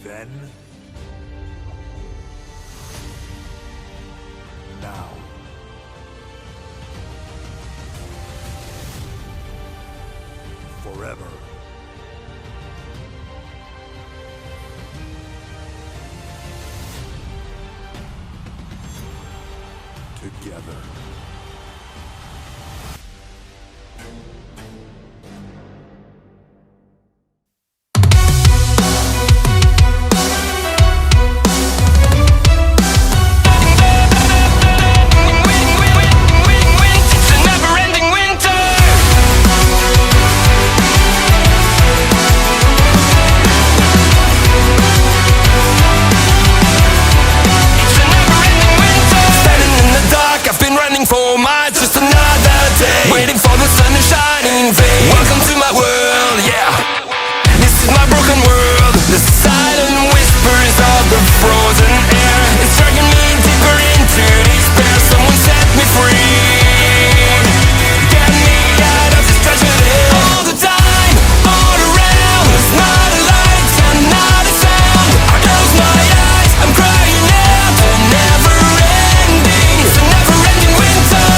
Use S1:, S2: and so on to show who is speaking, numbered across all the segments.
S1: Then, now, forever. Together.
S2: Waiting for the sun to shine in vain. Welcome to my world, yeah. This is my broken world. The silent whispers of the frozen air. It's dragging me deeper into despair. Someone set me free. Get me out of this tragedy. All the time, all around. There's not a light and not a sound. I close my eyes, I'm crying out. The never ending, it's a never ending winter.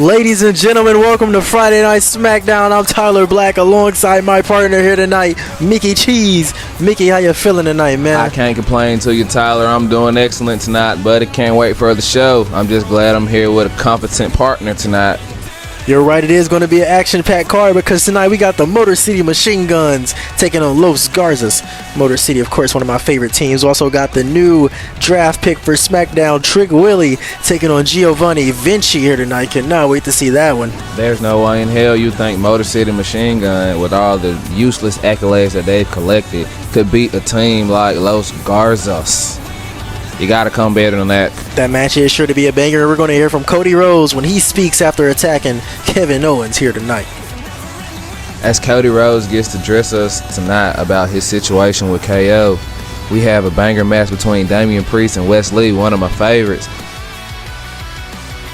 S3: Ladies and gentlemen, welcome to Friday Night SmackDown. I'm Tyler Black alongside my partner here tonight, Mickey Cheese. Mickey, how you feeling tonight, man?
S4: I can't complain to you, Tyler. I'm doing excellent tonight, buddy. Can't wait for the show. I'm just glad I'm here with a competent partner tonight.
S3: You're right, it is going to be an action-packed card because tonight we got the Motor City Machine Guns taking on Los Garzas. Motor City, of course, one of my favorite teams. Also got the new draft pick for SmackDown, Trick Willie, taking on Giovanni. Vinci here tonight. Cannot wait to see that one.
S4: There's no way in hell you think Motor City Machine Gun, with all the useless accolades that they've collected, could beat a team like Los Garzas. You got to come better than that.
S3: That match is sure to be a banger. We're going to hear from Cody Rhodes when he speaks after attacking Kevin Owens here tonight.
S4: As Cody Rhodes gets to address us tonight about his situation with KO, we have a banger match between Damian Priest and Wes Lee, one of my favorites.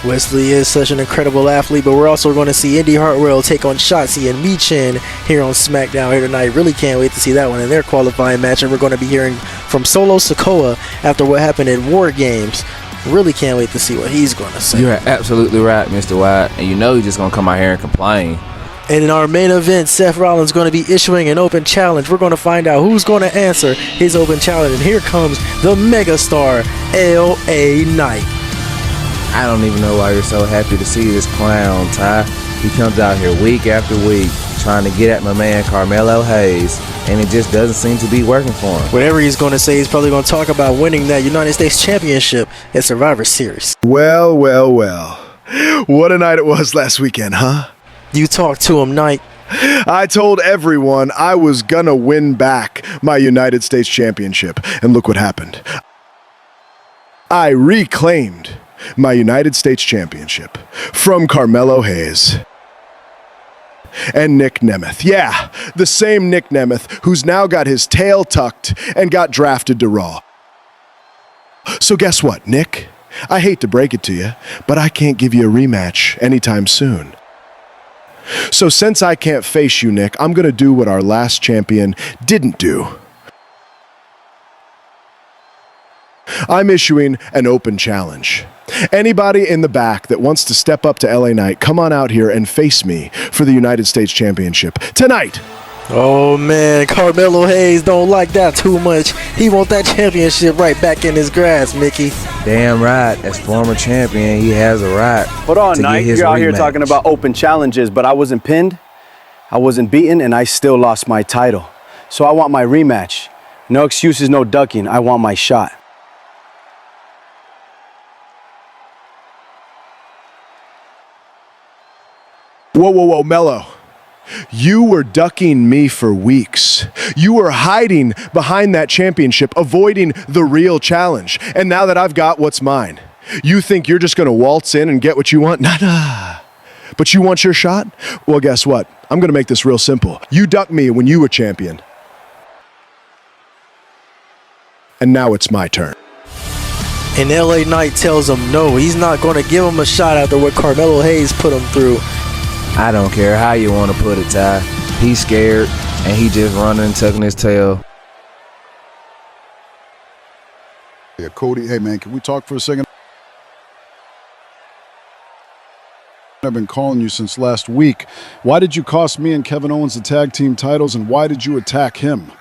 S3: Wes Lee is such an incredible athlete, but we're also going to see Indy Hartwell take on Shotzi and Michin here on SmackDown here tonight. Really can't wait to see that one in their qualifying match, and we're going to be hearing from Solo Sikoa after what happened at War Games. Really can't wait to see what he's going to say.
S4: You're absolutely right, Mr. White, and you know he's just going to come out here and complain.
S3: And in our main event, Seth Rollins is going to be issuing an open challenge. We're going to find out who's going to answer his open challenge, and here comes the megastar, L.A. Knight.
S4: I don't even know why you're so happy to see this clown, Ty. He comes out here week after week trying to get at my man Carmelo Hayes, and it just doesn't seem to be working for him.
S3: Whatever he's going to say, he's probably going to talk about winning that United States Championship at Survivor Series.
S5: Well. What a night it was last weekend, huh?
S3: You talk to him, Knight.
S5: I told everyone I was gonna win back my United States Championship, and look what happened. I reclaimed my United States Championship from Carmelo Hayes and Nick Nemeth. Yeah, the same Nick Nemeth who's now got his tail tucked and got drafted to Raw. So guess what, Nick? I hate to break it to you, but I can't give you a rematch anytime soon. So since I can't face you, Nick, I'm going to do what our last champion didn't do. I'm issuing an open challenge. Anybody in the back that wants to step up to LA Knight, come on out here and face me for the United States Championship tonight.
S3: Oh man, Carmelo Hayes don't like that too much. He want that championship right back in his grasp, Mickey.
S4: Damn right. As former champion, he has a right.
S6: Hold on, Knight. You're out here talking about open challenges, but I wasn't pinned, I wasn't beaten, and I still lost my title. So I want my rematch. No excuses, no ducking. I want my shot.
S5: Whoa, Mello. You were ducking me for weeks. You were hiding behind that championship, avoiding the real challenge. And now that I've got what's mine, you think you're just going to waltz in and get what you want? Nah. But you want your shot? Well, guess what? I'm going to make this real simple. You ducked me when you were champion. And now it's my turn.
S3: And LA Knight tells him no, he's not going to give him a shot after what Carmelo Hayes put him through.
S4: I don't care how you want to put it, Ty. He's scared, and he just running and tucking his tail.
S7: Yeah, Cody, hey man, can we talk for a second? I've been calling you since last week. Why did you cost me and Kevin Owens the tag team titles, and why did you attack him?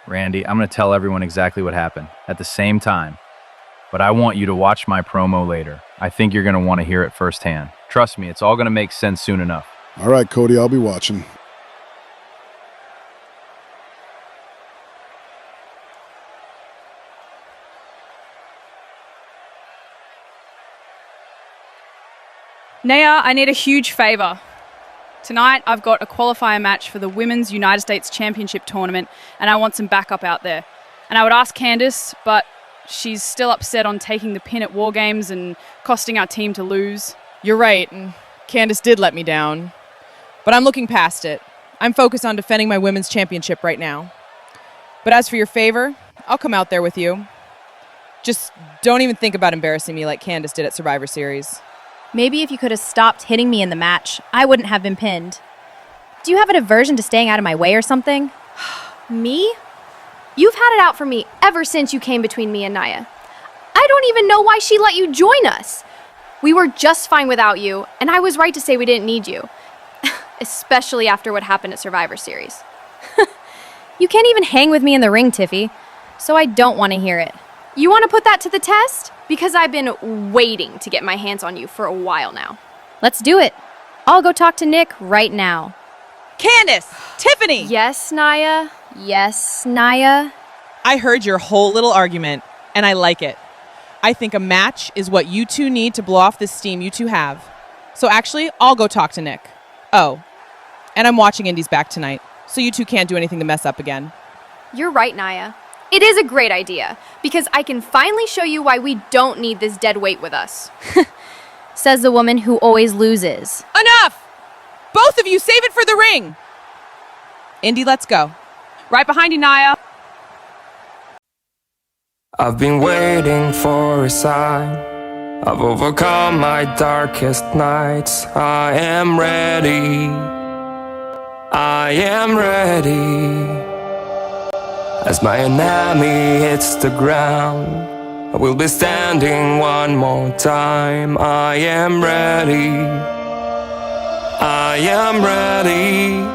S8: Randy, I'm going to tell everyone exactly what happened at the same time. But I want you to watch my promo later. I think you're going to want to hear it firsthand. Trust me, it's all going to make sense soon enough.
S7: All right, Cody, I'll be watching.
S9: Naya, I need a huge favour. Tonight, I've got a qualifier match for the Women's United States Championship Tournament, and I want some backup out there. And I would ask Candace, but she's still upset on taking the pin at War Games and costing our team to lose.
S10: You're right, and Candace did let me down. But I'm looking past it. I'm focused on defending my women's championship right now. But as for your favor, I'll come out there with you. Just don't even think about embarrassing me like Candace did at Survivor Series.
S11: Maybe if you could have stopped hitting me in the match, I wouldn't have been pinned. Do you have an aversion to staying out of my way or something?
S12: Me? You've had it out for me ever since you came between me and Naya. I don't even know why she let you join us. We were just fine without you, and I was right to say we didn't need you. Especially after what happened at Survivor Series.
S11: You can't even hang with me in the ring, Tiffy, so I don't want to hear it.
S12: You want to put that to the test? Because I've been waiting to get my hands on you for a while now.
S11: Let's do it. I'll go talk to Nick right now.
S10: Candace! Tiffany!
S12: Yes, Naya?
S11: Yes, Naya?
S10: I heard your whole little argument, and I like it. I think a match is what you two need to blow off this steam you two have. So actually, I'll go talk to Nick. Oh, and I'm watching Indy's back tonight, so you two can't do anything to mess up again.
S12: You're right, Naya. It is a great idea, because I can finally show you why we don't need this dead weight with us.
S11: Says the woman who always loses.
S10: Enough! Both of you save it for the ring! Indy, let's go.
S9: Right behind you, Naya.
S2: I've been waiting for a sign. I've overcome my darkest nights. I am ready. I am ready. As my enemy hits the ground, I will be standing one more time. I am ready. I am ready.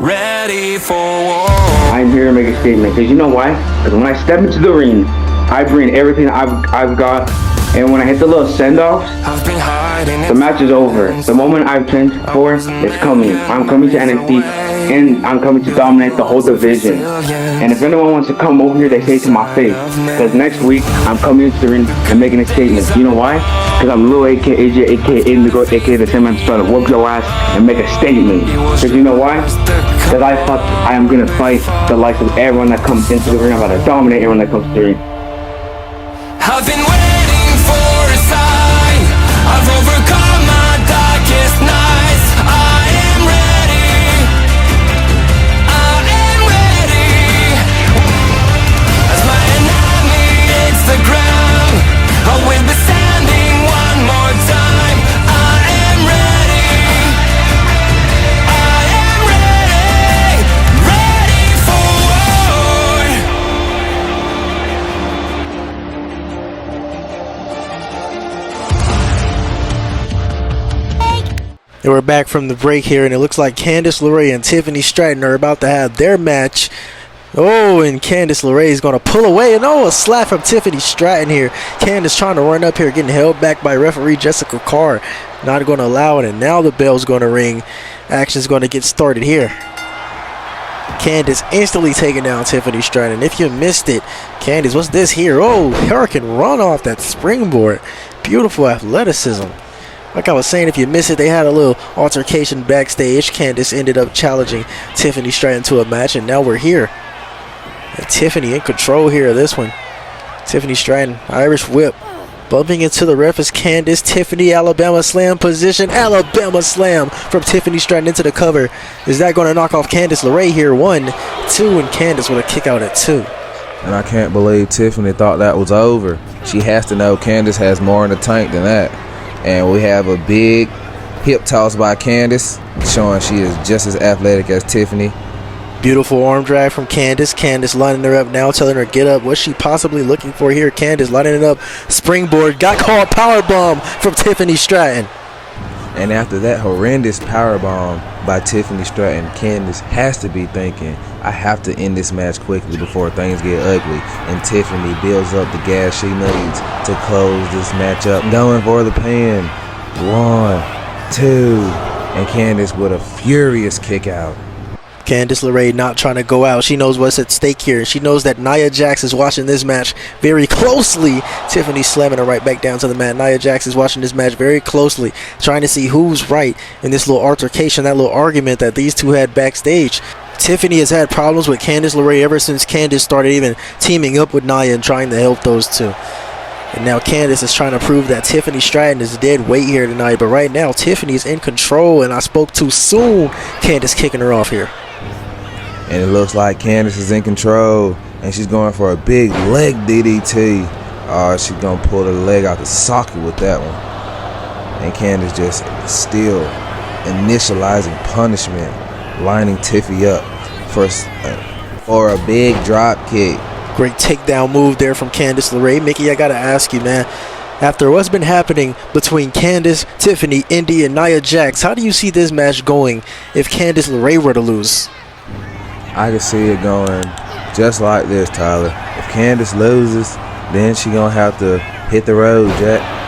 S2: Ready for war.
S13: I'm here to make a statement, because you know why? Because when I step into the ring, I bring everything I've got, and when I hit the little send-offs, the match is over. The moment I've trained for is coming. I'm coming to NXT, and I'm coming to dominate the whole division. And if anyone wants to come over here, they say it to my face, because next week, I'm coming into the ring and making a statement. You know why? Because I'm Lil aka AJ, aka Indigo, aka the same man trying to whoop your ass and make a statement. Because you know why? Because I am going to fight the likes of everyone that comes into the ring. I'm going to dominate everyone that comes to the ring.
S2: I've been waiting for a sign. I've overcome my darkest nights. I am ready. I am ready. As my enemy hits the ground, I will be standing one more time. I am ready. I am ready. Ready for war.
S3: And we're back from the break here, and it looks like Candace, LaRae, and Tiffany Stratton are about to have their match. Oh, and Candace LaRae is going to pull away, and a slap from Tiffany Stratton here. Candace trying to run up here, getting held back by referee Jessica Carr. Not going to allow it, and now the bell's going to ring. Action's going to get started here. Candace instantly taking down Tiffany Stratton. If you missed it, Candace, what's this here? Oh, hurricane run off that springboard. Beautiful athleticism. Like I was saying, if you miss it, they had a little altercation backstage. Candace ended up challenging Tiffany Stratton to a match, and now we're here. And Tiffany in control here of this one. Tiffany Stratton, Irish whip. Bumping into the ref is Candace. Tiffany, Alabama slam position. Alabama slam from Tiffany Stratton into the cover. Is that going to knock off Candace LaRae here? 1, 2, and Candace with a kick out at 2.
S4: And I can't believe Tiffany thought that was over. She has to know Candace has more in the tank than that. And we have a big hip toss by Candace, showing she is just as athletic as Tiffany.
S3: Beautiful arm drag from Candace. Candace lining her up now, telling her get up. What's she possibly looking for here? Candace lining it up. Springboard. Got caught. Powerbomb from Tiffany Stratton.
S4: And after that horrendous powerbomb by Tiffany Stratton, Candace has to be thinking, I have to end this match quickly before things get ugly. And Tiffany builds up the gas she needs to close this match up. Going for the pin. 1, 2, and Candace with a furious kick out.
S3: Candace LaRae not trying to go out. She knows what's at stake here. She knows that Nia Jax is watching this match very closely. Tiffany slamming her right back down to the mat. Nia Jax is watching this match very closely, trying to see who's right in this little altercation, that little argument that these two had backstage. Tiffany has had problems with Candace LaRae ever since Candace started even teaming up with Nia and trying to help those two. And now Candace is trying to prove that Tiffany Stratton is dead weight here tonight. But right now, Tiffany is in control, and I spoke too soon. Candace kicking her off here.
S4: And it looks like Candace is in control, and she's going for a big leg DDT. Oh, she's going to pull the leg out the socket with that one. And Candace just still initializing punishment, lining Tiffy up for a big drop kick.
S3: Great takedown move there from Candace LaRae. Mickey, I got to ask you, man, after what's been happening between Candace, Tiffany, Indy, and Nia Jax, how do you see this match going if Candace LaRae were to lose?
S4: I can see it going just like this, Tyler. If Candace loses, then she gonna have to hit the road, Jack.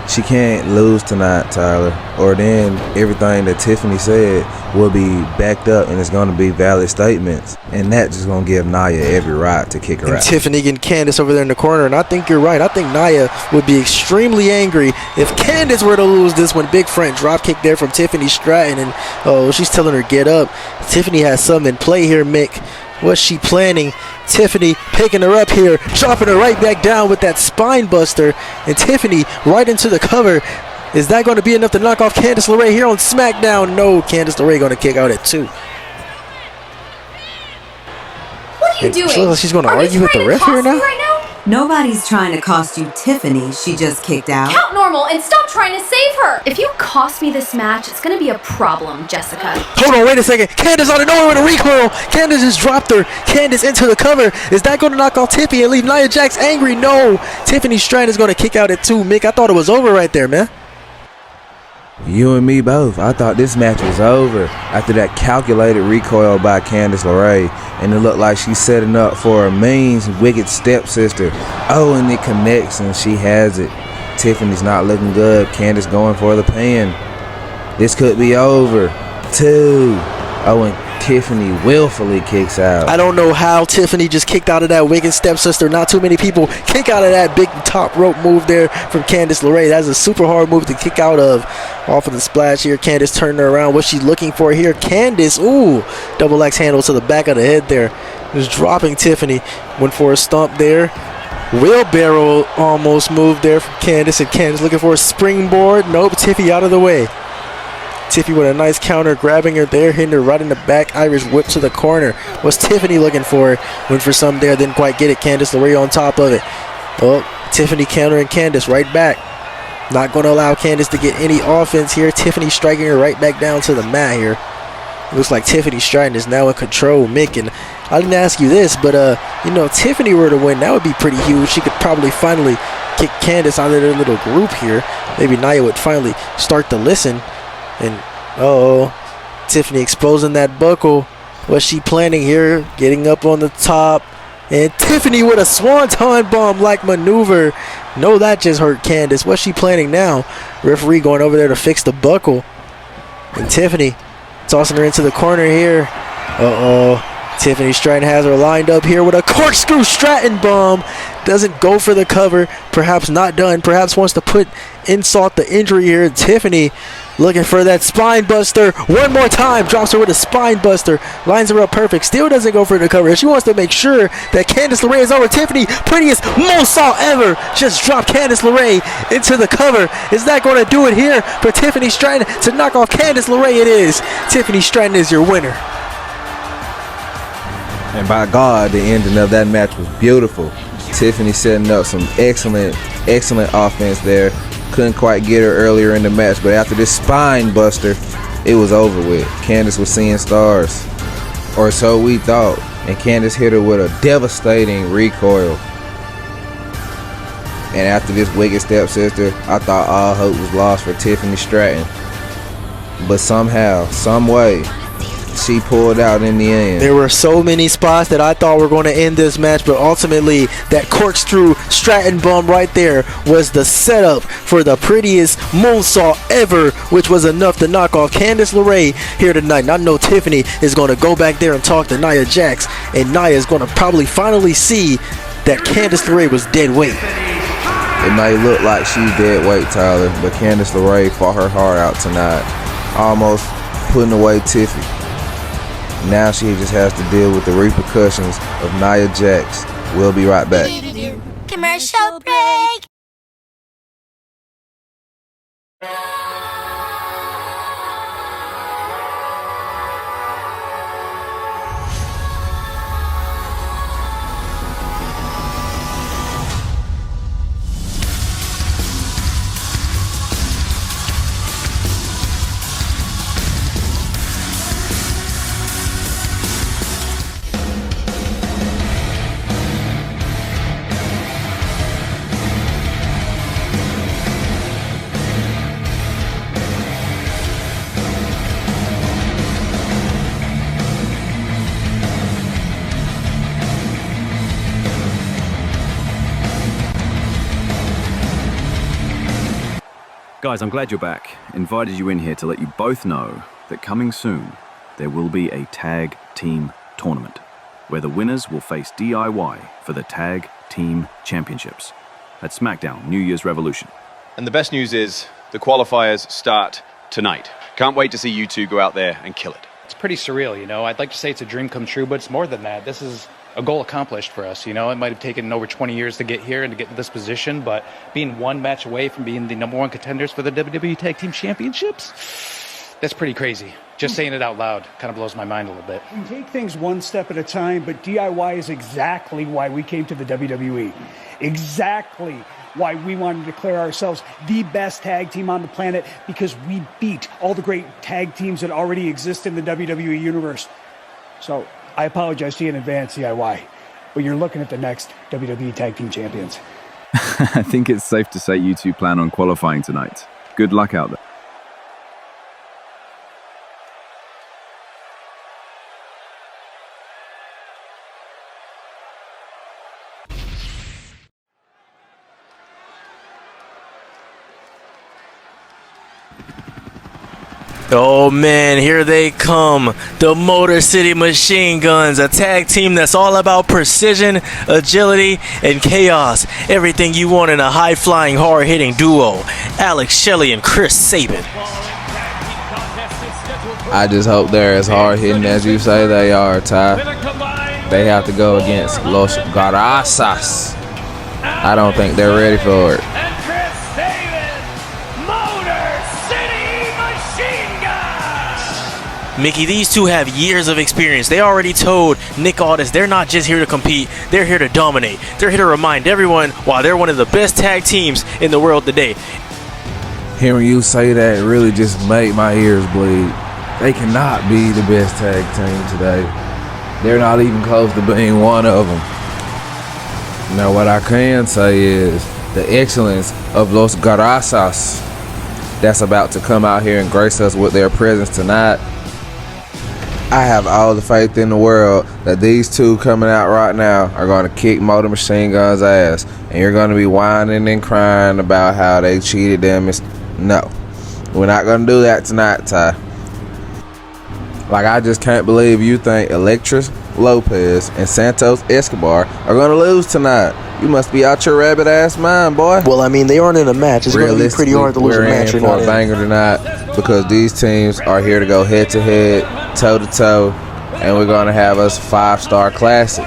S4: She can't lose tonight, Tyler, or then everything that Tiffany said will be backed up and it's gonna be valid statements, and that's just gonna give Nia every right to kick her out.
S3: Tiffany and Candace over there in the corner, and I think you're right. I think Nia would be extremely angry if Candace were to lose this one. Big front drop kick there from Tiffany Stratton, and oh, she's telling her get up. Tiffany has something in play here, Mick. What's she planning? Tiffany picking her up here, dropping her right back down with that spine buster, and Tiffany right into the cover. Is that going to be enough to knock off Candace LaRae here on SmackDown? No, Candace LaRae going to kick out at 2.
S12: What are you doing?
S3: She looks like she's going to argue with the ref here now?
S14: Nobody's trying to cost you Tiffany. She just kicked out.
S12: Count normal and stop trying to save her. If you cost me this match, it's going to be a problem, Jessica.
S3: Hold on, wait a second. Candace out of nowhere with a recoil. Candace just dropped her. Candace into the cover. Is that going to knock off Tiffany and leave Nia Jax angry? No. Tiffany Stratton is going to kick out at 2. Mick, I thought it was over right there, man.
S4: You and me both. I thought this match was over after that calculated recoil by Candace LaRae, and it looked like she's setting up for a mean, wicked stepsister. Oh, and it connects, and she has it. Tiffany's not looking good. Candace going for the pin. This could be over. 2. Oh, and Tiffany willfully kicks out.
S3: I don't know how Tiffany just kicked out of that wicked stepsister. Not too many people kick out of that big top rope move there from Candace LaRae. That's a super hard move to kick out of. Off of the splash here. Candace turning her around. What's she looking for here? Candace, ooh, double X handle to the back of the head there. Just dropping Tiffany. Went for a stomp there. Wheelbarrow almost moved there from Candace, and Candace looking for a springboard. Nope, Tiffy out of the way. Tiffy with a nice counter, grabbing her there, hitting her right in the back. Irish whip to the corner. What's Tiffany looking for? Went for some there, didn't quite get it. Candace LaRae on top of it. Oh, Tiffany countering Candace right back. Not going to allow Candace to get any offense here. Tiffany striking her right back down to the mat here. Looks like Tiffany Stratton is now in control. Mick, and I didn't ask you this, but if Tiffany were to win, that would be pretty huge. She could probably finally kick Candace out of their little group here. Maybe Nia would finally start to listen. And Tiffany exposing that buckle. What's she planning here? Getting up on the top. And Tiffany with a swanton bomb-like maneuver. No, that just hurt Candace. What's she planning now? Referee going over there to fix the buckle. And Tiffany tossing her into the corner here. Tiffany Stratton has her lined up here with a corkscrew Stratton bomb. Doesn't go for the cover. Perhaps not done. Perhaps wants to put insult to injury here. Tiffany looking for that spine buster. One more time. Drops her with a spine buster. Lines her up perfect. Still doesn't go for the cover. She wants to make sure that Candace LaRae is over. Tiffany, prettiest moonsault ever. Just dropped Candace LaRae into the cover. Is that going to do it here for Tiffany Stratton to knock off Candace LaRae? It is. Tiffany Stratton is your winner.
S4: And by God, the ending of that match was beautiful. Tiffany setting up some excellent offense there. Couldn't quite get her earlier in the match, but after this spine buster, it was over with. Candace was seeing stars. Or so we thought. And Candace hit her with a devastating recoil. And after this wicked stepsister, I thought all hope was lost for Tiffany Stratton. But somehow, some way, she pulled out in the end.
S3: There were so many spots that I thought were going to end this match, but ultimately that corkscrew Stratton bump right there was the setup for the prettiest moonsault ever, which was enough to knock off Candace LaRae here tonight. And I know Tiffany is going to go back there and talk to Nia Jax, and Nia is going to probably finally see that Candace LaRae was dead weight.
S4: It may look like she's dead weight, Tyler, but Candace LaRae fought her heart out tonight, almost putting away Tiffany. Now she just has to deal with the repercussions of Nia Jax. We'll be right back.
S15: Commercial break.
S16: Guys, I'm glad you're back. Invited you in here to let you both know that coming soon, there will be a tag team tournament where the winners will face DIY for the tag team championships at SmackDown New Year's Revolution.
S17: And the best news is the qualifiers start tonight. Can't wait to see you two go out there and kill it.
S18: It's pretty surreal, you know. I'd like to say it's a dream come true, but it's more than that. This is a goal accomplished for us, you know. It might have taken over 20 years to get here and to get to this position, but being one match away from being the #1 contenders for the WWE Tag Team Championships, that's pretty crazy. Just saying it out loud kind of blows my mind a little bit.
S19: We take things one step at a time, but DIY is exactly why we came to the WWE. Exactly why we wanted to declare ourselves the best tag team on the planet, because we beat all the great tag teams that already exist in the WWE universe. So I apologize to you in advance, DIY, but you're looking at the next WWE Tag Team Champions.
S16: I think it's safe to say you two plan on qualifying tonight. Good luck out there.
S3: Oh man, here they come, the Motor City Machine Guns, a tag team that's all about precision, agility, and chaos. Everything you want in a high-flying, hard-hitting duo. Alex Shelley and Chris Sabin.
S4: I just hope they're as hard-hitting as you say they are, Ty. They have to go against Los Garazas. I don't think they're ready for it.
S3: Mickey, these two have years of experience. They already told Nick Aldis they're not just here to compete, they're here to dominate. They're here to remind everyone why they're one of the best tag teams in the world today.
S4: Hearing you say that really just made my ears bleed. They cannot be the best tag team today. They're not even close to being one of them. Now what I can say is the excellence of Los Garazas that's about to come out here and grace us with their presence tonight. I have all the faith in the world that these two coming out right now are going to kick Motor Machine Gun's ass. And you're going to be whining and crying about how they cheated them. No, we're not going to do that tonight, Ty. Like, I just can't believe you think Electra Lopez and Santos Escobar are going to lose tonight. You must be out your rabbit ass mind, boy.
S3: Well, I mean, they aren't in a match. It's going to be pretty hard to lose a match.
S4: We're in for a banger tonight because these teams are here to go head to head, toe to toe, and we're going to have us a 5-star classic.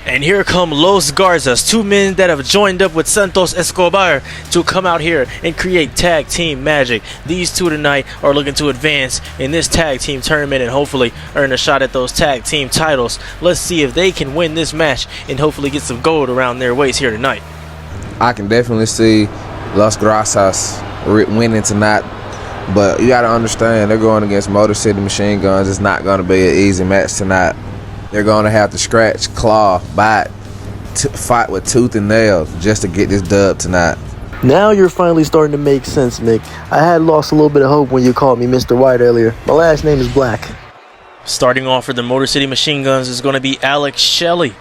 S3: And here come Los Garzas, two men that have joined up with Santos Escobar to come out here and create tag team magic. These two tonight are looking to advance in this tag team tournament and hopefully earn a shot at those tag team titles. Let's see if they can win this match and hopefully get some gold around their waist here tonight.
S4: I can definitely see Las Grasas winning tonight. But you got to understand, they're going against Motor City Machine Guns. It's not going to be an easy match tonight. They're going to have to scratch, claw, bite, fight with tooth and nail just to get this dub tonight.
S3: Now you're finally starting to make sense, Mick. I had lost a little bit of hope when you called me Mr. White earlier. My last name is Black.
S20: Starting off for the Motor City Machine Guns is going to be Alex Shelley.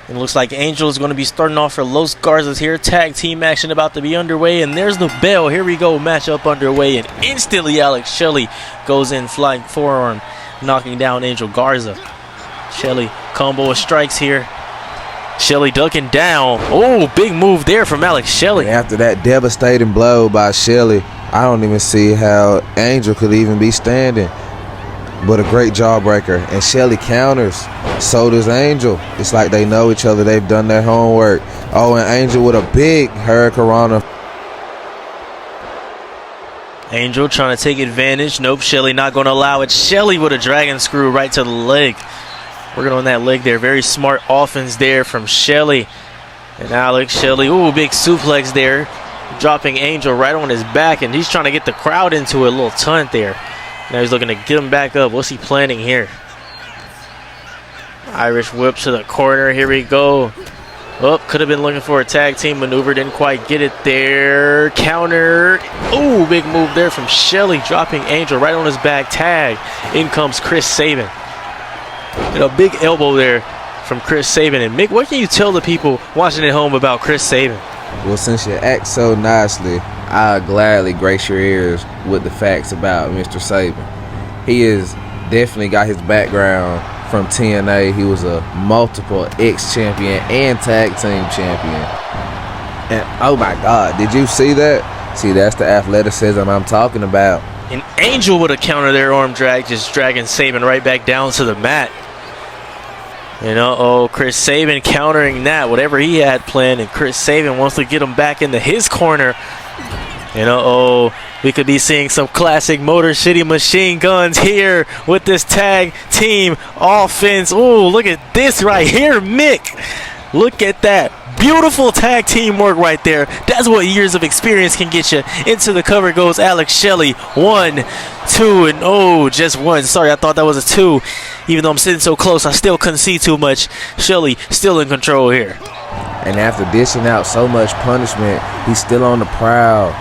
S20: It looks like Angel is going to be starting off for Los Garzas here. Tag team action about to be underway, and there's the bell. Here we go, matchup underway, and instantly Alex Shelley goes in, flying forearm, knocking down Angel Garza. Shelley combo of strikes here. Shelley ducking down. Oh, big move there from Alex Shelley.
S4: And after that devastating blow by Shelley, I don't even see how Angel could even be standing. But a great jawbreaker, and Shelley counters. So does Angel. It's like they know each other. They've done their homework. Oh, and Angel with a big hurricanrana.
S20: Angel trying to take advantage. Nope, Shelley not going to allow it. Shelley with a dragon screw right to the leg. Working on that leg there. Very smart offense there from Shelley. And Alex Shelley, ooh, big suplex there. Dropping Angel right on his back, and he's trying to get the crowd into a little tunt there. Now he's looking to get him back up. What's he planning here? Irish whip to the corner. Here we go. Oh, could have been looking for a tag team maneuver. Didn't quite get it there. Counter. Oh, big move there from Shelley. Dropping Angel right on his back. Tag. In comes Chris Sabin. And a big elbow there from Chris Sabin. And Mick, what can you tell the people watching at home about Chris Sabin?
S4: Well, since you act so nicely, I'll gladly grace your ears with the facts about Mr. Sabin. He has definitely got his background from TNA. He was a multiple X-champion and tag team champion. And oh my God, did you see that? See, that's the athleticism I'm talking about.
S20: An Angel with a counter there, arm drag, just dragging Sabin right back down to the mat. And Chris Sabin countering that, whatever he had planned, and Chris Sabin wants to get him back into his corner. And we could be seeing some classic Motor City Machine Guns here with this tag team offense. Oh, look at this right here, Mick. Look at that. Beautiful tag team work right there. That's what years of experience can get you. Into the cover goes Alex Shelley. 1, 2, and just one. Sorry, I thought that was a 2. Even though I'm sitting so close, I still couldn't see too much. Shelley still in control here.
S4: And after dishing out so much punishment, he's still on the prowl.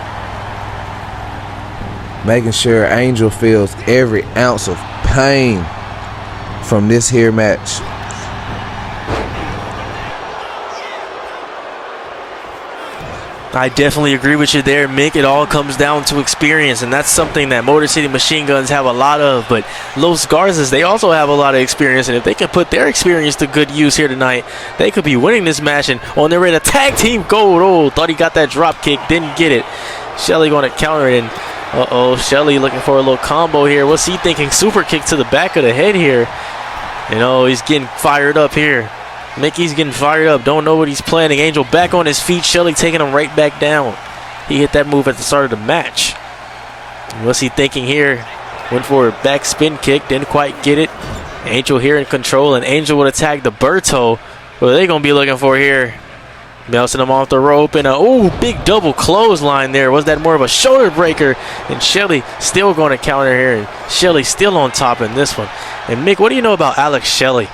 S4: Making sure Angel feels every ounce of pain from this here match.
S20: I definitely agree with you there, Mick. It all comes down to experience, and that's something that Motor City Machine Guns have a lot of. But Los Garzas, they also have a lot of experience, and if they can put their experience to good use here tonight, they could be winning this match and on their way to tag team gold. Oh, thought he got that drop kick, didn't get it. Shelley going to counter it, and Shelley looking for a little combo here. What's he thinking? Super kick to the back of the head here. He's getting fired up here. Mickey's getting fired up. Don't know what he's planning. Angel back on his feet. Shelley taking him right back down. He hit that move at the start of the match. What's he thinking here? Went for a back spin kick. Didn't quite get it. Angel here in control. And Angel would attack the Berto. What are they going to be looking for here? Bouncing him off the rope. And big double clothesline there. Was that more of a shoulder breaker? And Shelley still going to counter here. And Shelley still on top in this one. And Mick, what do you know about Alex Shelley?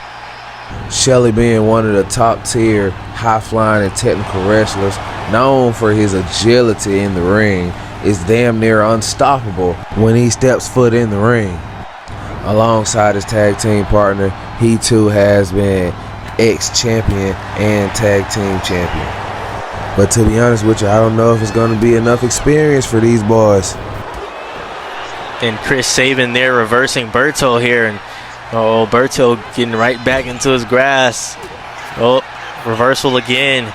S4: Shelley being one of the top tier high-flying and technical wrestlers, known for his agility in the ring, is damn near unstoppable when he steps foot in the ring. Alongside his tag team partner, he too has been ex-champion and tag team champion. But to be honest with you, I don't know if it's going to be enough experience for these boys.
S20: And Chris Sabin there reversing Berto here, and Berto getting right back into his grass. Reversal again.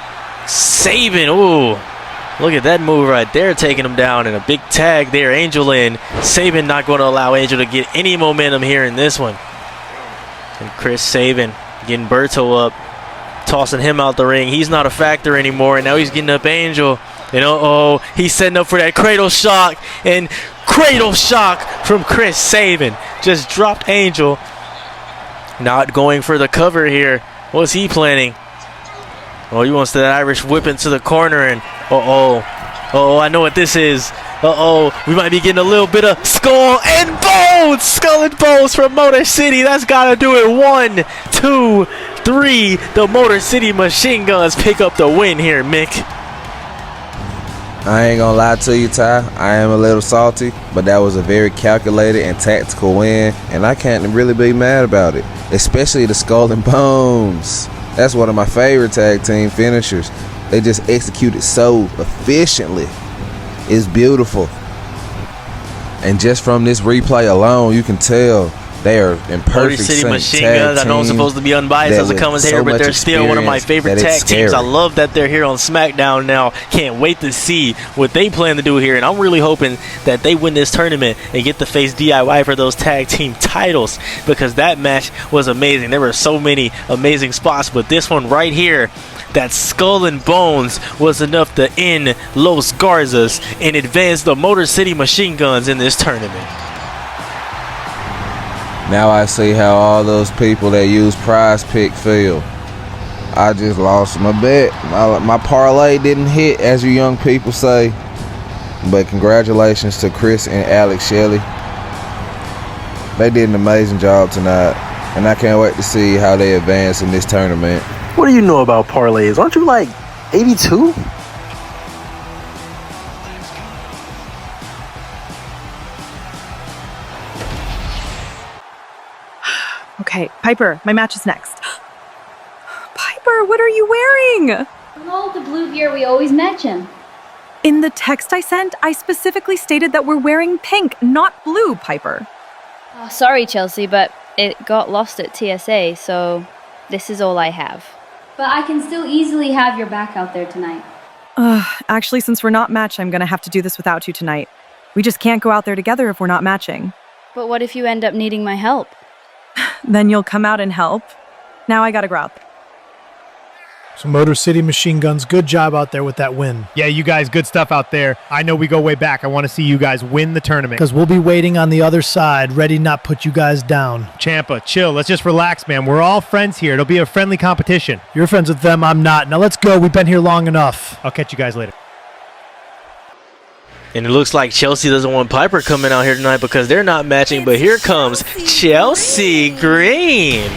S20: Sabin, look at that move right there, taking him down, and a big tag there. Angel in. Sabin not going to allow Angel to get any momentum here in this one. And Chris Sabin getting Berto up, tossing him out the ring. He's not a factor anymore, and now he's getting up Angel. And he's setting up for that cradle shock, and cradle shock from Chris Sabin. Just dropped Angel. Not going for the cover here. What's he planning? He wants that Irish whip into the corner, and Oh, I know what this is. Uh-oh, we might be getting a little bit of skull and bones. Skull and bones from Motor City. That's got to do it. 1, 2, 3. The Motor City Machine Guns pick up the win here, Mick.
S4: I ain't gonna lie to you, Ty. I am a little salty, but that was a very calculated and tactical win, and I can't really be mad about it. Especially the Skull and Bones. That's one of my favorite tag team finishers. They just executed so efficiently. It's beautiful. And just from this replay alone, you can tell they are in perfect
S20: City
S4: sync.
S20: Machine Guns. I know I'm supposed to be unbiased as a commentator, but they're still one of my favorite tag teams. I love that they're here on SmackDown now. Can't wait to see what they plan to do here, and I'm really hoping that they win this tournament and get to face DIY for those tag team titles, because that match was amazing. There were so many amazing spots, but this one right here, that Skull and Bones, was enough to end Los Garzas and advance the Motor City Machine Guns in this tournament.
S4: Now I see how all those people that use Prize Pick feel. I just lost my bet. My parlay didn't hit, as you young people say. But congratulations to Chris and Alex Shelley. They did an amazing job tonight, and I can't wait to see how they advance in this tournament.
S3: What do you know about parlays? Aren't you like 82?
S21: Okay, Piper, my match is next. Piper, what are you wearing?
S22: All the blue gear we always mention.
S21: In the text I sent, I specifically stated that we're wearing pink, not blue, Piper.
S22: Oh, sorry, Chelsea, but it got lost at TSA, so this is all I have. But I can still easily have your back out there tonight.
S21: Actually, since we're not matched, I'm gonna have to do this without you tonight. We just can't go out there together if we're not matching.
S22: But what if you end up needing my help?
S21: Then you'll come out and help. Now I gotta go out.
S23: So Motor City Machine Guns, good job out there with that win.
S24: Yeah, you guys, good stuff out there. I know we go way back. I want to see you guys win the tournament.
S23: Because we'll be waiting on the other side, ready to not put you guys down.
S24: Ciampa, chill. Let's just relax, man. We're all friends here. It'll be a friendly competition.
S23: You're friends with them, I'm not. Now let's go. We've been here long enough.
S24: I'll catch you guys later.
S20: And it looks like Chelsea doesn't want Piper coming out here tonight because they're not matching, but here comes Chelsea Green.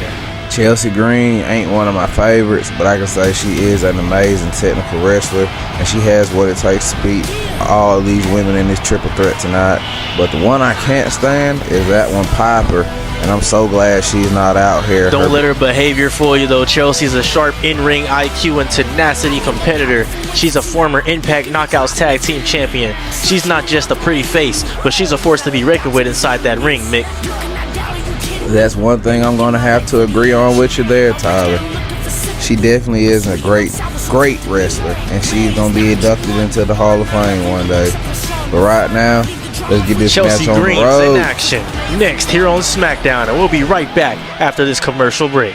S4: Chelsea Green ain't one of my favorites, but I can say she is an amazing technical wrestler, and she has what it takes to beat all of these women in this triple threat tonight. But the one I can't stand is that one, Piper, and I'm so glad she's not out here.
S20: Don't let her behavior fool you, though. Chelsea's a sharp in-ring IQ and tenacity competitor. She's a former Impact Knockouts Tag Team Champion. She's not just a pretty face, but she's a force to be reckoned with inside that ring, Mick.
S4: That's one thing I'm going to have to agree on with you there, Tyler. She definitely is a great wrestler, and she's going to be inducted into the Hall of Fame one day. But right now, let's get this
S20: Chelsea
S4: match on
S20: Green's
S4: the road.
S20: in action next here on SmackDown, and we'll be right back after this commercial break.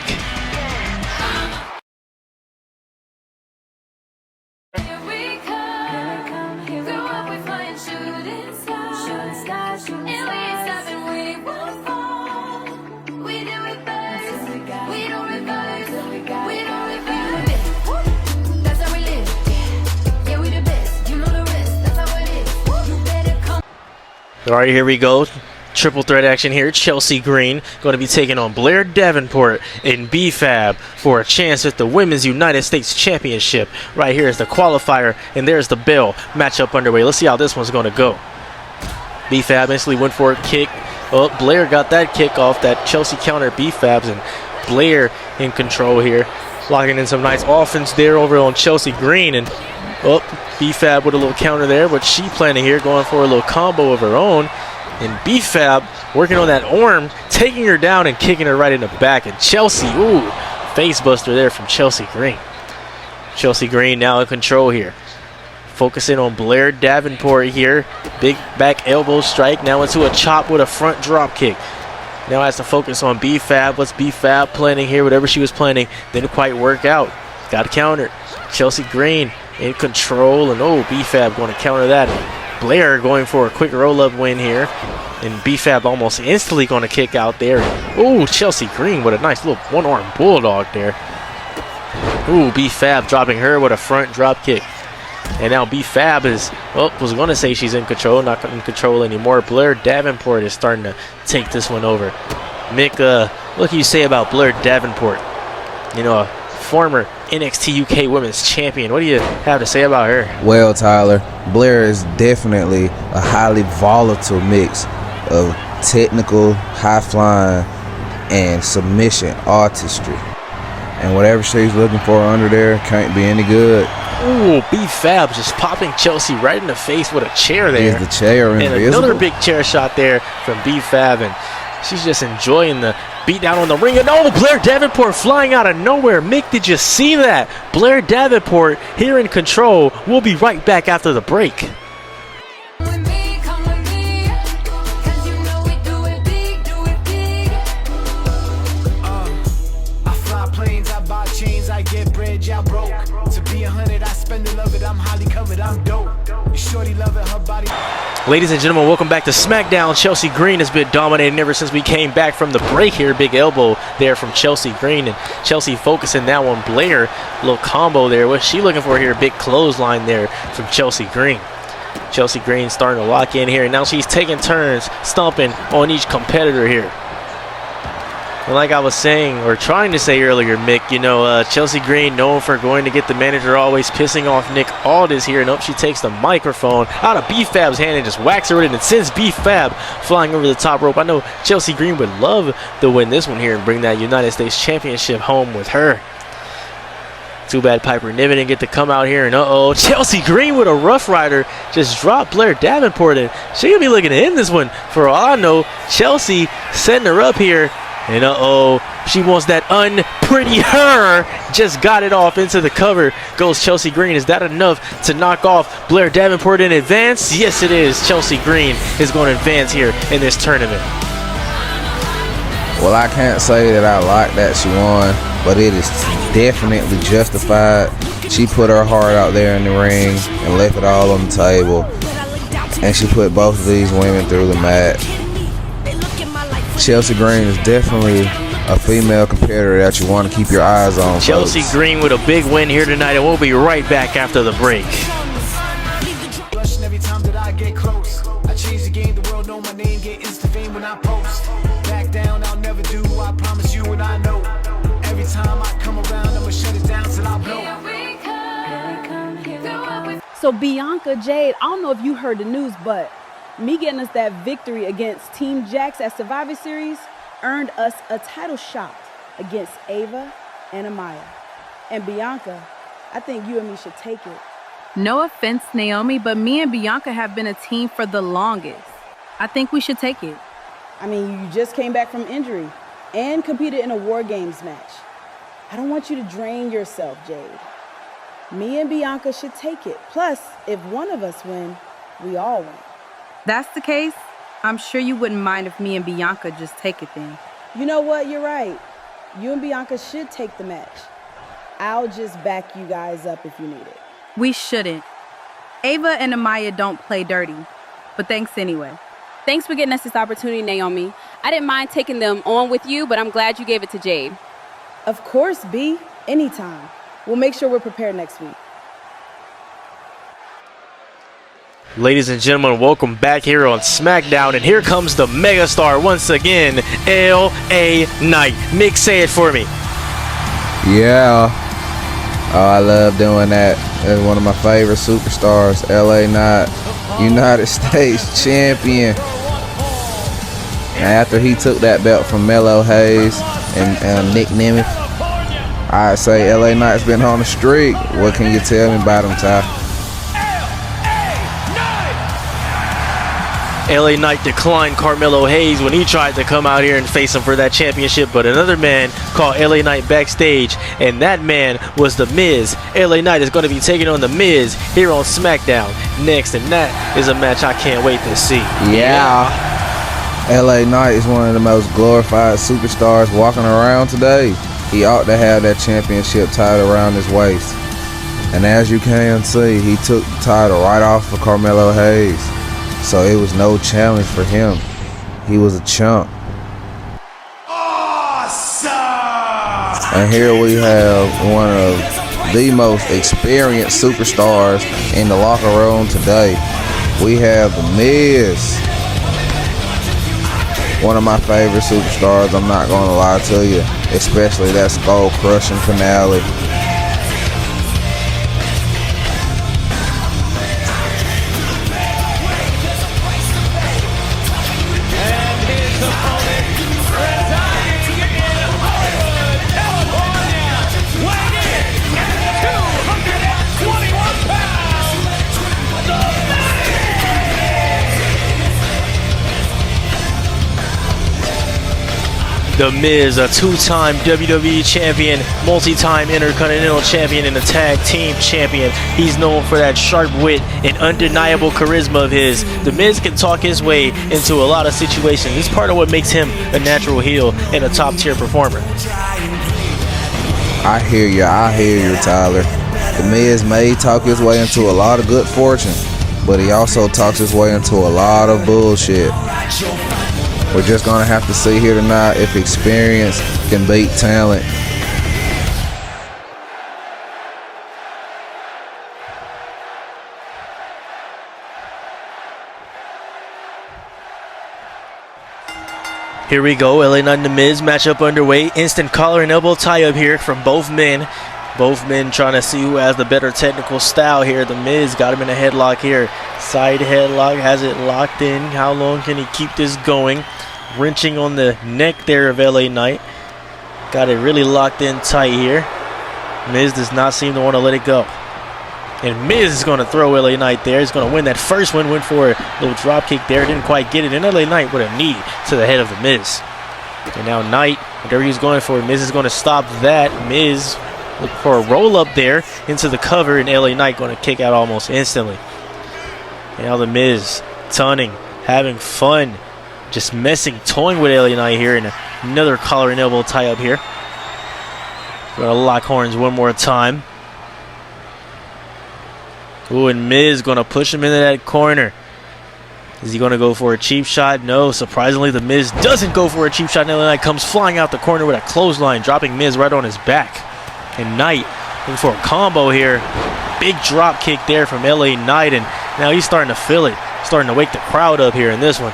S20: All right, here we go. Triple threat action here. Chelsea Green going to be taking on Blair Davenport and B-Fab for a chance at the Women's United States Championship. Right here is the qualifier, and there's the bell. Matchup underway. Let's see how this one's going to go. B-Fab instantly went for a kick. Oh, Blair got that kick off that Chelsea counter B-Fab's, and Blair in control here. Locking in some nice offense there over on Chelsea Green, and B-Fab with a little counter there, but she planning here, going for a little combo of her own. And B-Fab working on that arm, taking her down and kicking her right in the back. And Chelsea, face buster there from Chelsea Green. Chelsea Green now in control here. Focusing on Blair Davenport here. Big back elbow strike, now into a chop with a front drop kick. Now has to focus on B-Fab. What's B-Fab planning here? Whatever she was planning didn't quite work out. Got to counter. Chelsea Green in control, and B-Fab going to counter that. Blair going for a quick roll-up win here, and B-Fab almost instantly going to kick out there. Chelsea Green with a nice little one-arm bulldog there. B-Fab dropping her with a front drop kick. And now B-Fab is, well, was going to say she's in control, not in control anymore. Blair Davenport is starting to take this one over. Mick, what can you say about Blair Davenport? You know, a former NXT UK Women's Champion. What do you have to say about her?
S4: Well, Tyler, Blair is definitely a highly volatile mix of technical, high-flying, and submission artistry. And whatever she's looking for under there can't be any good.
S20: Ooh, B-Fab just popping Chelsea right in the face with a chair there.
S4: Is the chair invisible?
S20: And another big chair shot there from B-Fab, and she's just enjoying the beat down on the ring. And oh, Blair Davenport flying out of nowhere. Mick, did you see that? Blair Davenport here in control. We'll be right back after the break. Ladies and gentlemen, welcome back to SmackDown. Chelsea Green has been dominating ever since we came back from the break here. Big elbow there from Chelsea Green, and Chelsea focusing now on Blair. Little combo there. What's she looking for here? Big clothesline there from Chelsea Green. Chelsea Green starting to lock in here, and now she's taking turns stomping on each competitor here. And like I was saying, or trying to say earlier, Mick, you know, Chelsea Green known for going to get the manager, always pissing off Nick Aldis here. And she takes the microphone out of B-Fab's hand and just whacks her with it and sends B-Fab flying over the top rope. I know Chelsea Green would love to win this one here and bring that United States Championship home with her. Too bad Piper Niven didn't get to come out here. And Chelsea Green with a Rough Rider just dropped Blair Davenport. And she could be looking to end this one. For all I know, Chelsea setting her up here. And she wants that unpretty her. Just got it off into the cover. Goes Chelsea Green. Is that enough to knock off Blair Davenport in advance? Yes, it is. Chelsea Green is going to advance here in this tournament.
S4: Well, I can't say that I like that she won, but it is definitely justified. She put her heart out there in the ring and left it all on the table. And she put both of these women through the mat. Chelsea Green is definitely a female competitor that you want to keep your eyes on.
S20: Chelsea Green with a big win here tonight, and we'll be right back after the break.
S1: So Bianca Jade, I don't know if you heard the news, but me getting us that victory against Team Jax at Survivor Series earned us a title shot against Ava and Amaya. And Bianca, I think you and me should take it.
S5: No offense, Naomi, but me and Bianca have been a team for the longest. I think we should take it.
S1: I mean, you just came back from injury and competed in a War Games match. I don't want you to drain yourself, Jade. Me and Bianca should take it. Plus, if one of us win, we all win.
S5: That's the case, I'm sure you wouldn't mind if me and Bianca just take it then.
S1: You know what? You're right. You and Bianca should take the match. I'll just back you guys up if you need it.
S5: We shouldn't. Ava and Amaya don't play dirty, but thanks anyway.
S6: Thanks for getting us this opportunity, Naomi. I didn't mind taking them on with you, but I'm glad you gave it to Jade.
S1: Of course, B. Anytime. We'll make sure we're prepared next week.
S20: Ladies and gentlemen, welcome back here on SmackDown, and here comes the megastar once again, L.A. Knight. Mick, say it for me.
S4: Yeah. Oh, I love doing that. That's one of my favorite superstars, L.A. Knight, United States champion. And after he took that belt from Melo Hayes and Nick Nemeth, I'd say L.A. Knight's been on the streak. What can you tell me about him, Ty?
S20: LA Knight declined Carmelo Hayes when he tried to come out here and face him for that championship, but another man called LA Knight backstage, and that man was The Miz. LA Knight is going to be taking on The Miz here on SmackDown next, and that is a match I can't wait to see.
S4: Yeah. LA Knight is one of the most glorified superstars walking around today. He ought to have that championship tied around his waist. And as you can see, he took the title right off of Carmelo Hayes. So it was no challenge for him. He was a chump. Awesome! And here we have one of the most experienced superstars in the locker room today. We have The Miz, one of my favorite superstars, I'm not gonna lie to you, especially that skull crushing finale.
S20: The Miz, a two-time WWE champion, multi-time Intercontinental champion, and a tag team champion. He's known for that sharp wit and undeniable charisma of his. The Miz can talk his way into a lot of situations. It's part of what makes him a natural heel and a top-tier performer.
S4: I hear you, Tyler. The Miz may talk his way into a lot of good fortune, but he also talks his way into a lot of bullshit. We're just going to have to see here tonight if experience can beat talent.
S20: Here we go, LA Knight and The Miz matchup underway. Instant collar and elbow tie-up here from both men. Both men trying to see who has the better technical style here. The Miz got him in a headlock here. Side headlock, has it locked in. How long can he keep this going? Wrenching on the neck there of LA Knight. Got it really locked in tight here. Miz does not seem to want to let it go. And Miz is going to throw LA Knight there. He's going to win that first one. Went for a little drop kick there. Didn't quite get it. And LA Knight with a knee to the head of the Miz. And now Knight, whatever he's going for, Miz is going to stop that. Miz look for a roll up there into the cover. And LA Knight going to kick out almost instantly. And now the Miz taunting, having fun. Just messing, toying with LA Knight here. And another collar and elbow tie up here. Going to lock horns one more time. Ooh, and Miz going to push him into that corner. Is he going to go for a cheap shot? No. Surprisingly, the Miz doesn't go for a cheap shot. And LA Knight comes flying out the corner with a clothesline, dropping Miz right on his back. And Knight looking for a combo here. Big drop kick there from LA Knight. And now he's starting to feel it. Starting to wake the crowd up here in this one.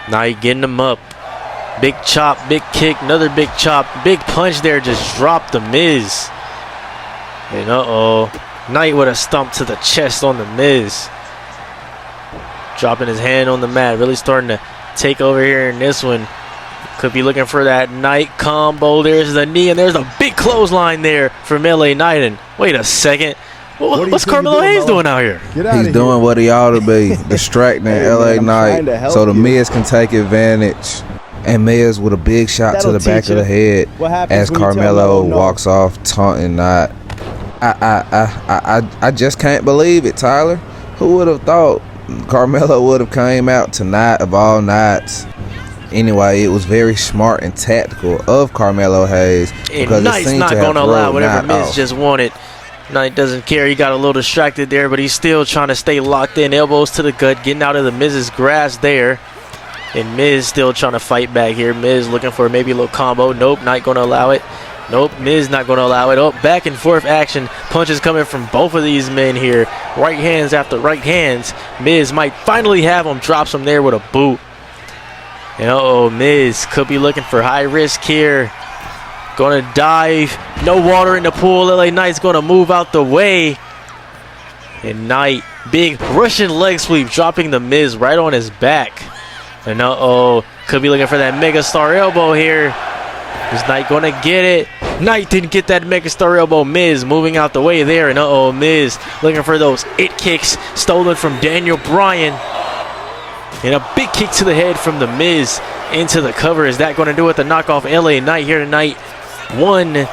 S20: Knight getting him up. Big chop, big kick, another big chop. Big punch there. Just dropped the Miz. And Knight with a stomp to the chest on the Miz. Dropping his hand on the mat. Really starting to take over here in this one. Could be looking for that Knight combo. There's the knee, and there's a big clothesline there from LA Knight. And wait a second. What's Carmelo Hayes doing out here?
S4: He's doing what he ought to be, distracting LA Knight so the Miz can take advantage. And Miz with a big shot to the back of the head as Carmelo walks off taunting Knight. I just can't believe it, Tyler. Who would have thought Carmelo would have came out tonight of all nights? Anyway, it was very smart and tactical of Carmelo Hayes.
S20: And Knight's not going to allow whatever Miz just wanted. Knight doesn't care. He got a little distracted there, but he's still trying to stay locked in. Elbows to the gut, getting out of the Miz's grasp there. And Miz still trying to fight back here. Miz looking for maybe a little combo. Nope, Knight going to allow it. Nope, Miz not going to allow it. Oh, back and forth action. Punches coming from both of these men here. Right hands after right hands. Miz might finally have him. Drops him there with a boot. And Miz could be looking for high risk here. Going to dive. No water in the pool. LA Knight's going to move out the way. And Knight, big Russian leg sweep, dropping the Miz right on his back. And could be looking for that megastar elbow here. Is Knight going to get it? Knight didn't get that megastar elbow. Miz moving out the way there. And Miz looking for those it kicks stolen from Daniel Bryan. And a big kick to the head from the Miz into the cover. Is that going to do it? The knockoff LA Knight here tonight. 1,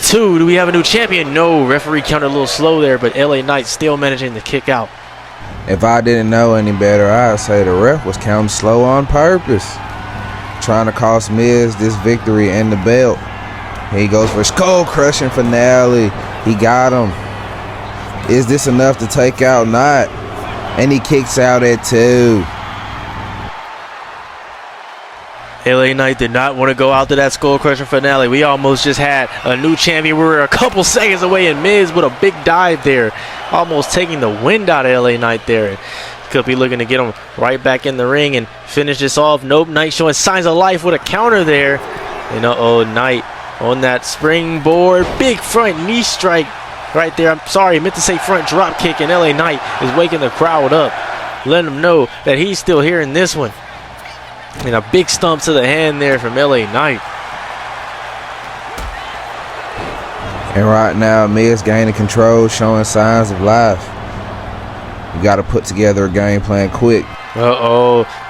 S20: 2. Do we have a new champion? No. Referee counted a little slow there, but LA Knight still managing to kick out.
S4: If I didn't know any better, I'd say the ref was counting slow on purpose. Trying to cost Miz this victory and the belt. He goes for a skull-crushing finale. He got him. Is this enough to take out Knight? And he kicks out at 2.
S20: LA Knight did not want to go out to that skull crusher finale. We almost just had a new champion. We were a couple seconds away, and Miz with a big dive there, almost taking the wind out of LA Knight there. Could be looking to get him right back in the ring and finish this off. Nope, Knight showing signs of life with a counter there. And Knight on that springboard. Big front knee strike right there. I'm sorry, I meant to say front drop kick, and LA Knight is waking the crowd up, letting them know that he's still here in this one. And a big stomp to the hand there from LA Knight.
S4: And right now, Miz gaining control, showing signs of life. You got to put together a game plan quick.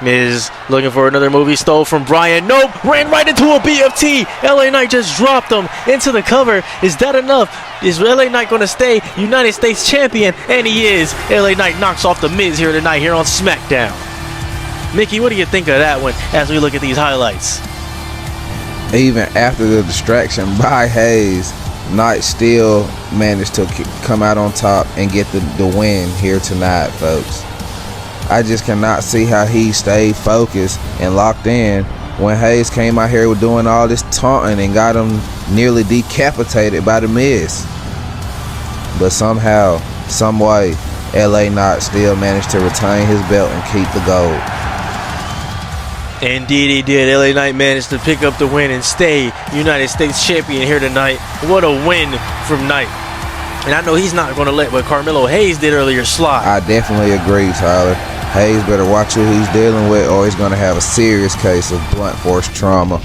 S20: Miz looking for another move. He stole from Bryan. Nope, ran right into a BFT. LA Knight just dropped him into the cover. Is that enough? Is LA Knight going to stay United States champion? And he is. LA Knight knocks off the Miz here tonight here on SmackDown. Mickey, what do you think of that one as we look at these highlights?
S4: Even after the distraction by Hayes, Knight still managed to come out on top and get the win here tonight, folks. I just cannot see how he stayed focused and locked in when Hayes came out here with doing all this taunting and got him nearly decapitated by the Miz. But somehow, some way, LA Knight still managed to retain his belt and keep the gold.
S20: Indeed he did. LA Knight managed to pick up the win and stay United States champion here tonight. What a win from Knight. And I know he's not going to let what Carmelo Hayes did earlier slide.
S4: I definitely agree, Tyler. Hayes better watch who he's dealing with, or he's going to have a serious case of blunt force trauma.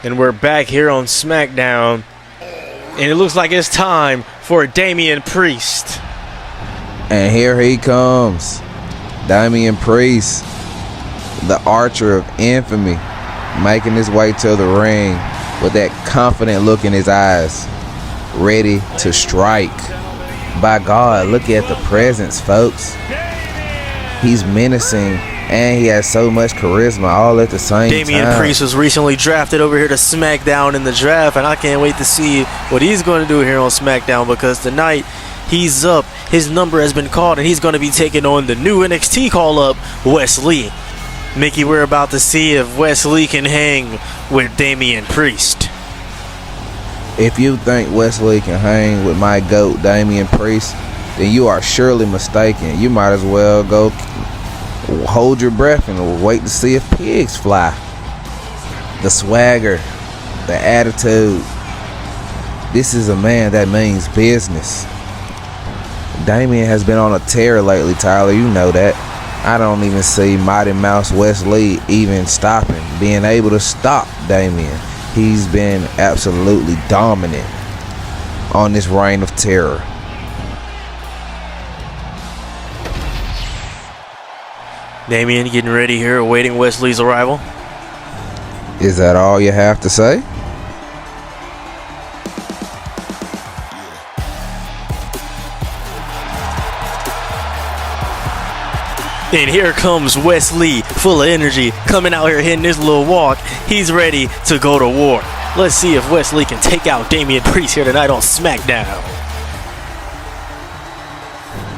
S20: And we're back here on SmackDown, and it looks like it's time for Damian Priest.
S4: And here he comes, Damian Priest, the Archer of Infamy, making his way to the ring with that confident look in his eyes, ready to strike. By God, look at the presence, folks. He's menacing, and he has so much charisma all at the same time.
S20: Damian Priest was recently drafted over here to SmackDown in the draft, and I can't wait to see what he's going to do here on SmackDown, because tonight he's up. His number has been called, and he's going to be taking on the new NXT call-up, Wes Lee. Mickey, we're about to see if Wes Lee can hang with Damian Priest.
S4: If you think Wes Lee can hang with my GOAT, Damian Priest, then you are surely mistaken. You might as well go hold your breath and wait to see if pigs fly. The swagger, the attitude. This is a man that means business. Damian has been on a tear lately, Tyler. You know that. I don't even see Mighty Mouse Wes Lee even being able to stop Damian. He's been absolutely dominant on this reign of terror.
S20: Damian getting ready here, awaiting Wes Lee's arrival.
S4: Is that all you have to say?
S20: And here comes Wes Lee, full of energy, coming out here hitting this little walk. He's ready to go to war. Let's see if Wes Lee can take out Damian Priest here tonight on SmackDown.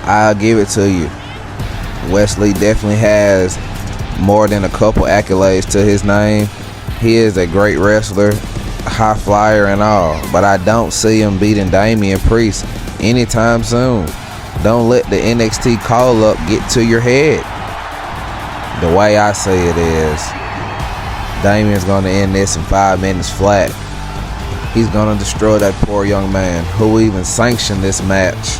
S4: I'll give it to you. Wes Lee definitely has more than a couple accolades to his name. He is a great wrestler, high flyer and all, but I don't see him beating Damian Priest anytime soon. Don't let the NXT call-up get to your head. The way I see it is, Damian's going to end this in 5 minutes flat. He's going to destroy that poor young man who even sanctioned this match.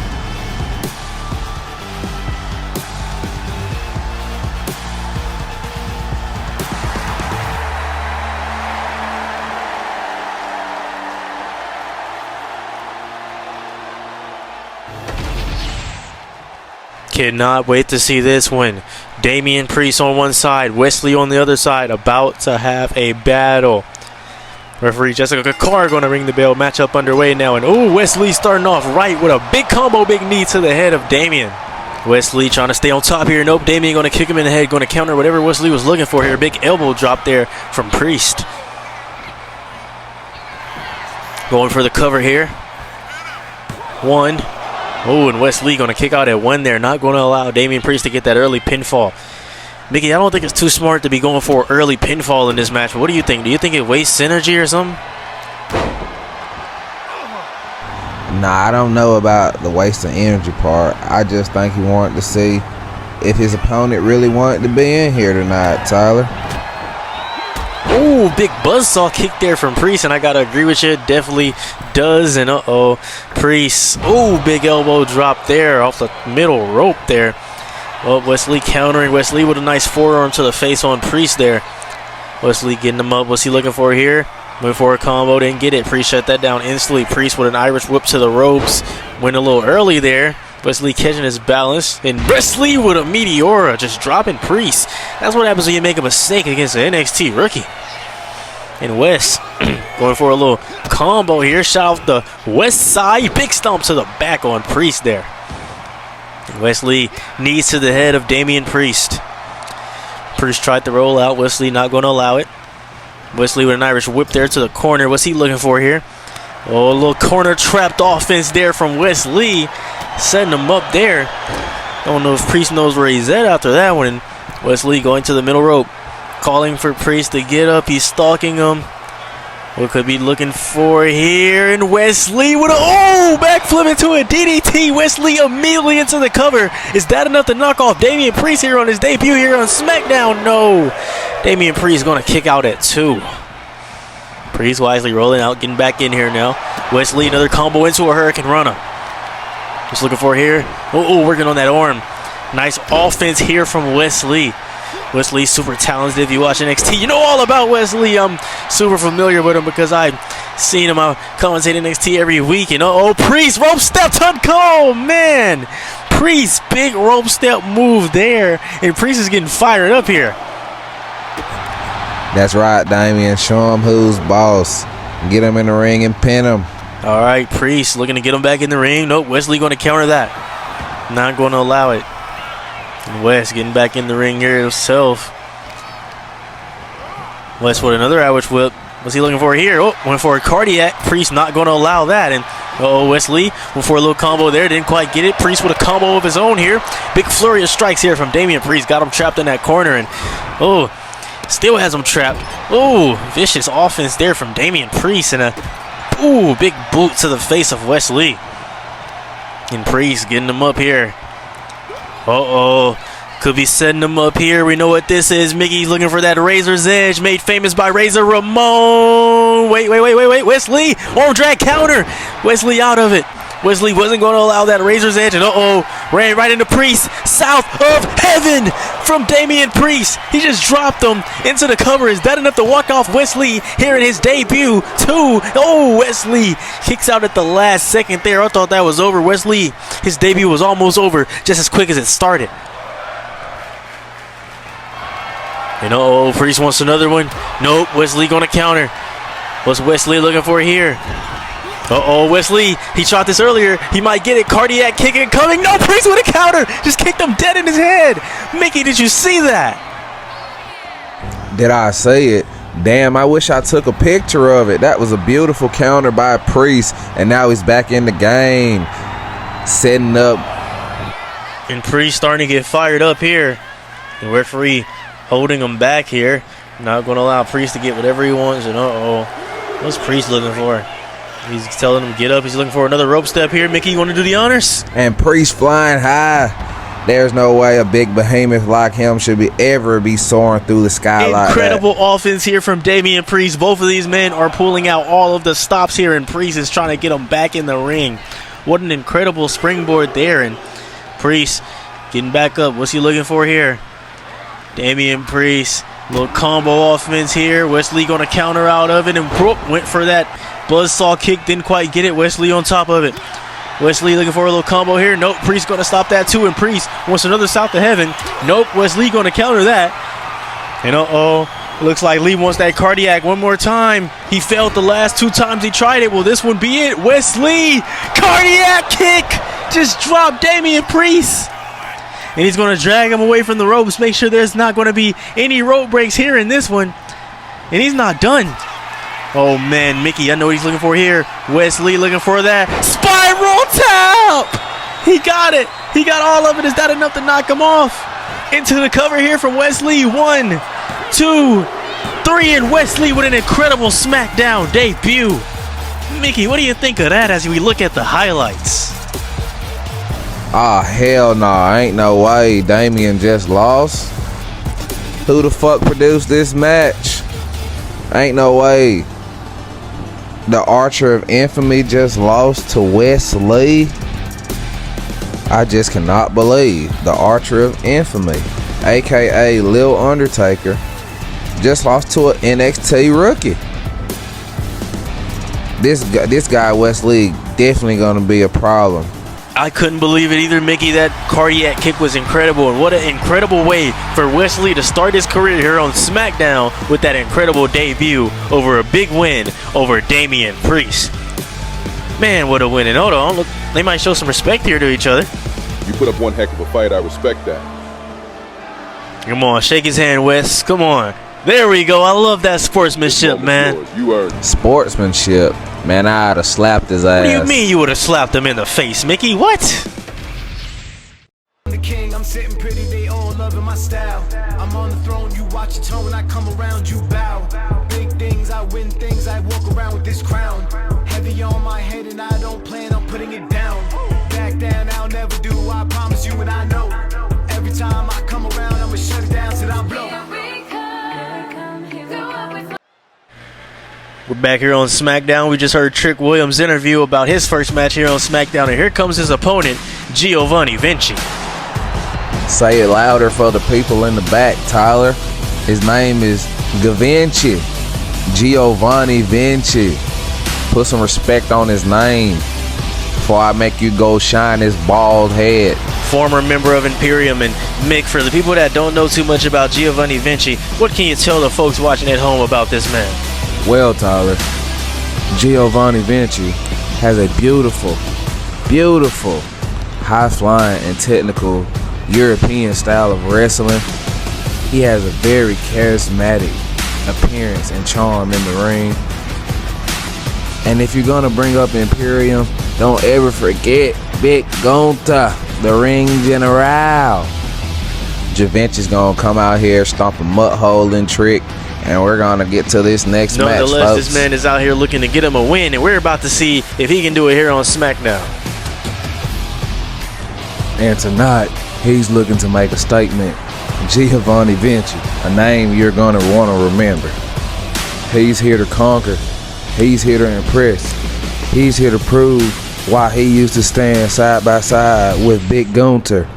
S20: Cannot wait to see this one. Damian Priest on one side, Wes Lee on the other side, about to have a battle. Referee Jessica Carr going to ring the bell. Matchup underway now. And oh, Wes Lee starting off right with a big combo, big knee to the head of Damian. Wes Lee trying to stay on top here. Nope, Damian going to kick him in the head, going to counter whatever Wes Lee was looking for here. Big elbow drop there from Priest. Going for the cover here. 1. Oh, and Wes Lee going to kick out at 1 there. Not going to allow Damian Priest to get that early pinfall. Mickey, I don't think it's too smart to be going for early pinfall in this match. What do you think? Do you think it wastes energy or something?
S4: Nah, I don't know about the waste of energy part. I just think he wanted to see if his opponent really wanted to be in here tonight, Tyler.
S20: Ooh, big buzzsaw kick there from Priest, and I gotta agree with you, it definitely does. And Priest, ooh, big elbow drop there off the middle rope there. Oh, Wes Lee countering. Wes Lee with a nice forearm to the face on Priest there. Wes Lee getting him up. What's he looking for here? Went for a combo, didn't get it. Priest shut that down instantly. Priest with an Irish whip to the ropes. Went a little early there. Wes Lee catching his balance. And Wes Lee with a Meteora, just dropping Priest. That's what happens when you make a mistake against an NXT rookie. And Wes going for a little combo here. Shot off the west side. Big stomp to the back on Priest there. And Wes Lee knees to the head of Damian Priest. Priest tried to roll out. Wes Lee not going to allow it. Wes Lee with an Irish whip there to the corner. What's he looking for here? Oh, a little corner trapped offense there from Wes Lee. Setting him up there. Don't know if Priest knows where he's at after that one. And Wes Lee going to the middle rope. Calling for Priest to get up. He's stalking him. What could be looking for here? And Wes Lee with a backflip into a DDT. Wes Lee immediately into the cover. Is that enough to knock off Damian Priest here on his debut here on SmackDown? No. Damian Priest going to kick out at 2. Priest wisely rolling out, getting back in here now. Wes Lee another combo into a Hurricane Runner. Just looking for here. Working on that arm. Nice offense here from Wes Lee. Wes Lee's super talented. If you watch NXT, you know all about Wes Lee. I'm super familiar with him because I've seen him commentate NXT every week. And Priest rope step to go, man. Priest big rope step move there, and Priest is getting fired up here.
S4: That's right, Damian. Show him who's boss. Get him in the ring and pin him.
S20: All right, Priest looking to get him back in the ring. Nope, Wes Lee going to counter that. Not going to allow it. And Wes getting back in the ring here himself. Wes with another Irish whip. What's he looking for here? Went for a cardiac. Priest not going to allow that. And Wes Lee went for a little combo there. Didn't quite get it. Priest with a combo of his own here. Big flurry of strikes here from Damian Priest. Got him trapped in that corner. And still has him trapped. Vicious offense there from Damian Priest. And a big boot to the face of Wes Lee. And Priest getting him up here. Could be setting him up here. We know what this is. Mickey's looking for that Razor's Edge, made famous by Razor Ramon. Wait. Wes Lee, arm drag counter. Wes Lee out of it. Wes Lee wasn't going to allow that Razor's Edge, and ran right into Priest. South of heaven from Damian Priest. He just dropped him into the cover. Is that enough to walk off Wes Lee here in his debut? 2. Wes Lee kicks out at the last second there. I thought that was over. Wes Lee, his debut was almost over just as quick as it started. And Priest wants another one. Nope, Wes Lee going to counter. What's Wes Lee looking for here? Wes Lee, he shot this earlier. He might get it. Cardiac kick incoming. No, Priest with a counter. Just kicked him dead in his head. Mickey, did you see that?
S4: Did I see it? Damn, I wish I took a picture of it. That was a beautiful counter by Priest. And now he's back in the game. Setting up.
S20: And Priest starting to get fired up here. And referee holding him back here. Not going to allow Priest to get whatever he wants. And what's Priest looking for? He's telling him to get up. He's looking for another rope step here. Mickey, you want to do the honors?
S4: And Priest flying high. There's no way a big behemoth like him should ever be soaring through the sky like that.
S20: Incredible offense here from Damian Priest. Both of these men are pulling out all of the stops here, and Priest is trying to get them back in the ring. What an incredible springboard there. And Priest getting back up. What's he looking for here? Damian Priest. Little combo offense here. Wes Lee going to counter out of it, and went for that buzzsaw kick. Didn't quite get it. Wes Lee on top of it. Wes Lee looking for a little combo here. Nope. Priest going to stop that too, and Priest wants another South of Heaven. Nope. Wes Lee going to counter that. And Looks like Lee wants that cardiac one more time. He failed the last 2 times he tried it. Will this one be it? Wes Lee, cardiac kick. Just dropped Damian Priest. And he's going to drag him away from the ropes. Make sure there's not going to be any rope breaks here in this one. And he's not done. Oh, man, Mickey, I know what he's looking for here. Wes Lee looking for that spiral tap. He got it. He got all of it. Is that enough to knock him off? Into the cover here from Wes Lee. 1, 2, 3, and Wes Lee with an incredible SmackDown debut. Mickey, what do you think of that as we look at the highlights?
S4: Ah, hell no. Ain't no way. Damian just lost. Who the fuck produced this match? Ain't no way. The Archer of Infamy just lost to Wes Lee. I just cannot believe the Archer of Infamy, aka Lil Undertaker, just lost to an NXT rookie. This guy Wes Lee definitely gonna be a problem.
S20: I couldn't believe it either, Mickey. That cardiac kick was incredible, and what an incredible way for Wes Lee to start his career here on SmackDown with that incredible debut over a big win over Damian Priest. Man, what a win. And hold on, look, they might show some respect here to each other.
S7: You put up one heck of a fight. I respect that.
S20: Come on, shake his hand, Wes. Come on. There we go. I love that sportsmanship, man.
S7: You earned
S4: sportsmanship. Man, I'd have slapped his ass.
S20: What do you mean you would have slapped him in the face, Mickey? What?
S2: The king, I'm sitting pretty, they all loving my style. I'm on the throne, you watch your tone when I come around, you bow. Big things, I win things, I walk around with this crown. Heavy on my head and I don't plan on putting it down. Back down, I'll never do, I promise you and I know. Every time I come around, I'ma shut it down till I blow.
S20: We're back here on SmackDown. We just heard Trick Williams' interview about his first match here on SmackDown, and here comes his opponent, Giovanni Vinci.
S4: Say it louder for the people in the back, Tyler. His name is Vinci. Giovanni Vinci. Put some respect on his name before I make you go shine his bald head.
S20: Former member of Imperium. And Mick, for the people that don't know too much about Giovanni Vinci, what can you tell the folks watching at home about this man?
S4: Well, Tyler, Giovanni Vinci has a beautiful, beautiful, high-flying and technical European style of wrestling. He has a very charismatic appearance and charm in the ring. And if you're going to bring up Imperium, don't ever forget Big Gunta, the ring general. Givenchy's going to come out here, stomp a mud-holding trick. And we're going to get to this next match,
S20: nonetheless,
S4: folks.
S20: this man is out here looking to get him a win, and we're about to see if he can do it here on SmackDown.
S4: And tonight, he's looking to make a statement. Giovanni Vinci, a name you're going to want to remember. He's here to conquer. He's here to impress. He's here to prove why he used to stand side by side with Big Gunter.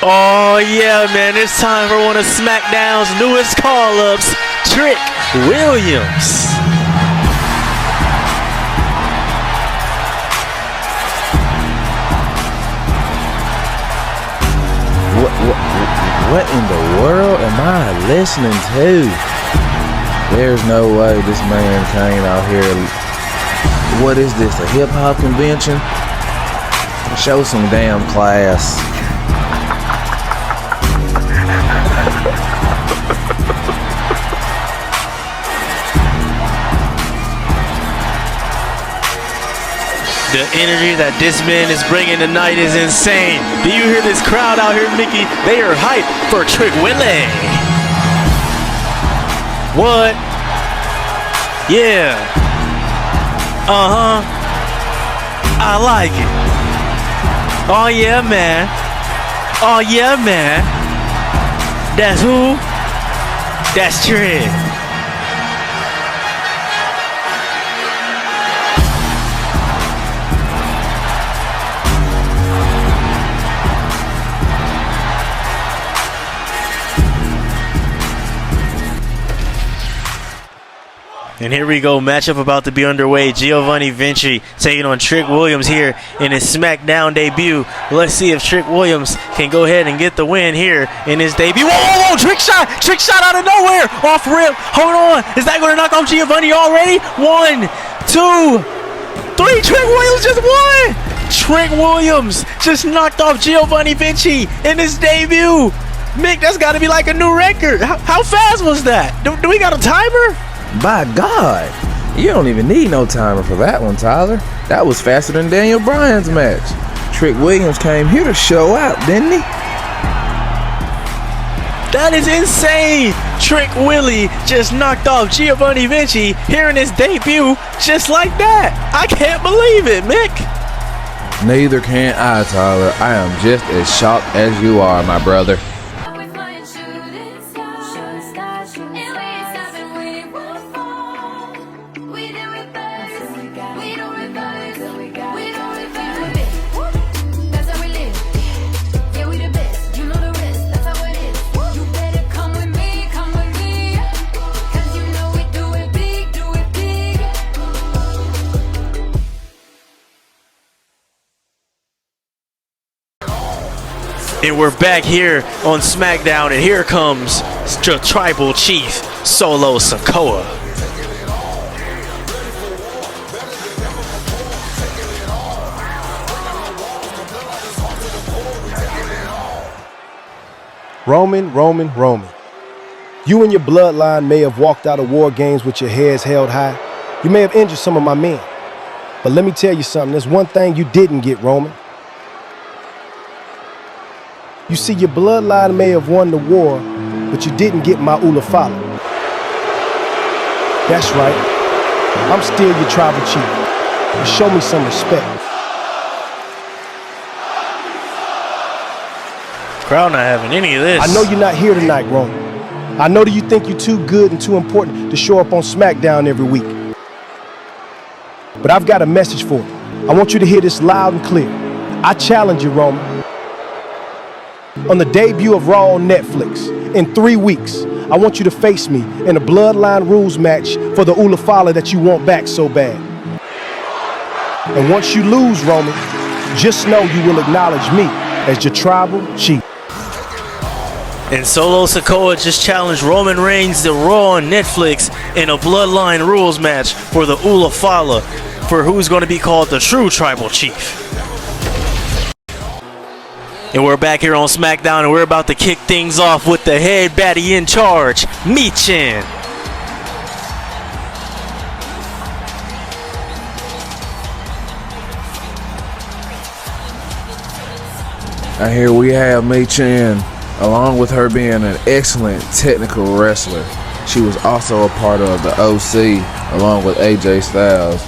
S20: Oh, yeah, man. It's time for one of SmackDown's newest call-ups, Trick Williams.
S4: What in the world am I listening to? There's no way this man came out here. What is this, a hip-hop convention? Show some damn class.
S20: The energy that this man is bringing tonight is insane. Do you hear this crowd out here, Mickey? They are hyped for Trick Willie. What? Yeah. Uh-huh. I like it. Oh, yeah, man. Oh, yeah, man. That's who? That's Trick. And here we go, matchup about to be underway. Giovanni Vinci taking on Trick Williams here in his SmackDown debut. Let's see if Trick Williams can go ahead and get the win here in his debut. Whoa, whoa, whoa, trick shot out of nowhere, off rip. Hold on, is that going to knock off Giovanni already? 1, 2, 3, Trick Williams just won. Trick Williams just knocked off Giovanni Vinci in his debut. Mick, that's got to be like a new record. How fast was that? Do we got a timer?
S4: By God, you don't even need no timer for that one, Tyler. That was faster than Daniel Bryan's match. Trick Williams came here to show out, didn't he?
S20: That is insane. Trick Willie just knocked off Giovanni Vinci here in his debut just like that. I can't believe it, Mick.
S4: Neither can I, Tyler. I am just as shocked as you are, my brother.
S20: And we're back here on SmackDown, and here comes the Tribal Chief, Solo Sikoa.
S8: Roman. You and your bloodline may have walked out of war games with your heads held high. You may have injured some of my men. But let me tell you something, there's one thing you didn't get, Roman. You see, your bloodline may have won the war, but you didn't get my Ulafala. That's right. I'm still your tribal chief. But show me some respect.
S20: Crowd not having any of this.
S8: I know you're not here tonight, Roman. I know that you think you're too good and too important to show up on SmackDown every week. But I've got a message for you. I want you to hear this loud and clear. I challenge you, Roman. On the debut of Raw on Netflix, in 3 weeks, I want you to face me in a Bloodline Rules match for the Ulafala that you want back so bad. And once you lose, Roman, just know you will acknowledge me as your tribal chief.
S20: And Solo Sikoa just challenged Roman Reigns to Raw on Netflix in a Bloodline Rules match for the Ulafala for who's going to be called the true Tribal Chief. And we're back here on SmackDown, and we're about to kick things off with the head baddie in charge, Michin.
S4: And here we have Michin, along with her being an excellent technical wrestler. She was also a part of the OC, along with AJ Styles.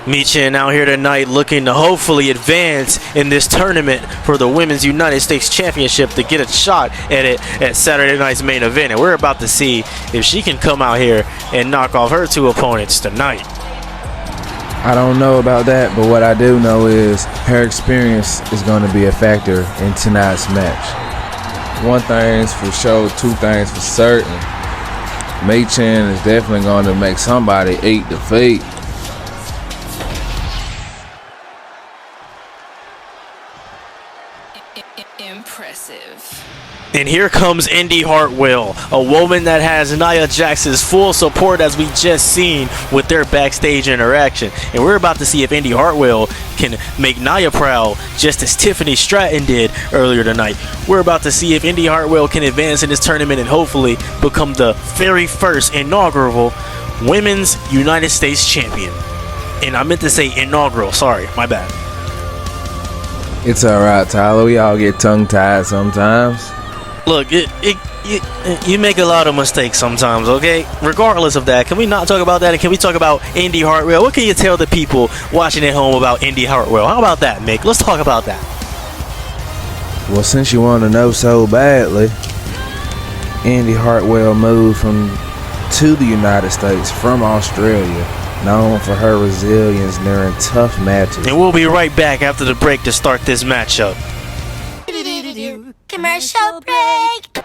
S20: Michin out here tonight looking to hopefully advance in this tournament for the Women's United States Championship to get a shot at it at Saturday night's main event. And we're about to see if she can come out here and knock off her 2 opponents tonight.
S4: I don't know about that, but what I do know is her experience is going to be a factor in tonight's match. One thing's for sure, 2 things for certain. Michin is definitely going to make somebody eat defeat.
S20: And here comes Indy Hartwell, a woman that has Nia Jax's full support, as we just seen with their backstage interaction. And we're about to see if Indy Hartwell can make Nia proud, just as Tiffany Stratton did earlier tonight. We're about to see if Indy Hartwell can advance in this tournament and hopefully become the very first inaugural Women's United States Champion. And I meant to say inaugural, sorry, my bad.
S4: It's alright, Tyler, we all get tongue-tied sometimes.
S20: Look, you make a lot of mistakes sometimes, okay? Regardless of that, can we not talk about that? And can we talk about Indy Hartwell? What can you tell the people watching at home about Indy Hartwell? How about that, Mick? Let's talk about that.
S4: Well, since you want to know so badly, Indy Hartwell moved to the United States from Australia, known for her resilience during tough matches.
S20: And we'll be right back after the break to start this matchup.
S15: Commercial break.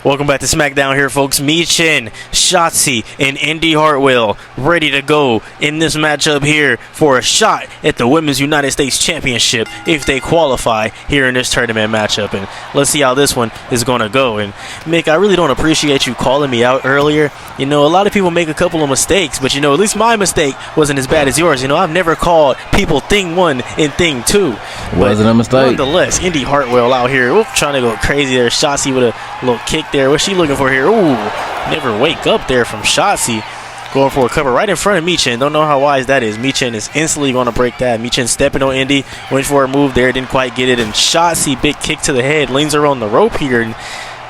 S20: Welcome back to SmackDown here, folks. Michin, Shotzi, and Indy Hartwell ready to go in this matchup here for a shot at the Women's United States Championship if they qualify here in this tournament matchup. And let's see how this one is going to go. And Mick, I really don't appreciate you calling me out earlier. You know, a lot of people make a couple of mistakes, but you know, at least my mistake wasn't as bad as yours. You know, I've never called people thing 1 and thing 2.
S4: Wasn't a mistake.
S20: Nonetheless, Indy Hartwell out here trying to go crazy there. Shotzi with a little kick there. What's she looking for here? Ooh, never wake up there from Shotzi. Going for a cover right in front of Michin. Don't know how wise that is. Michin is instantly going to break that. Michin stepping on Indy. Went for a move there. Didn't quite get it. And Shotzi, big kick to the head. Leans her on the rope here. And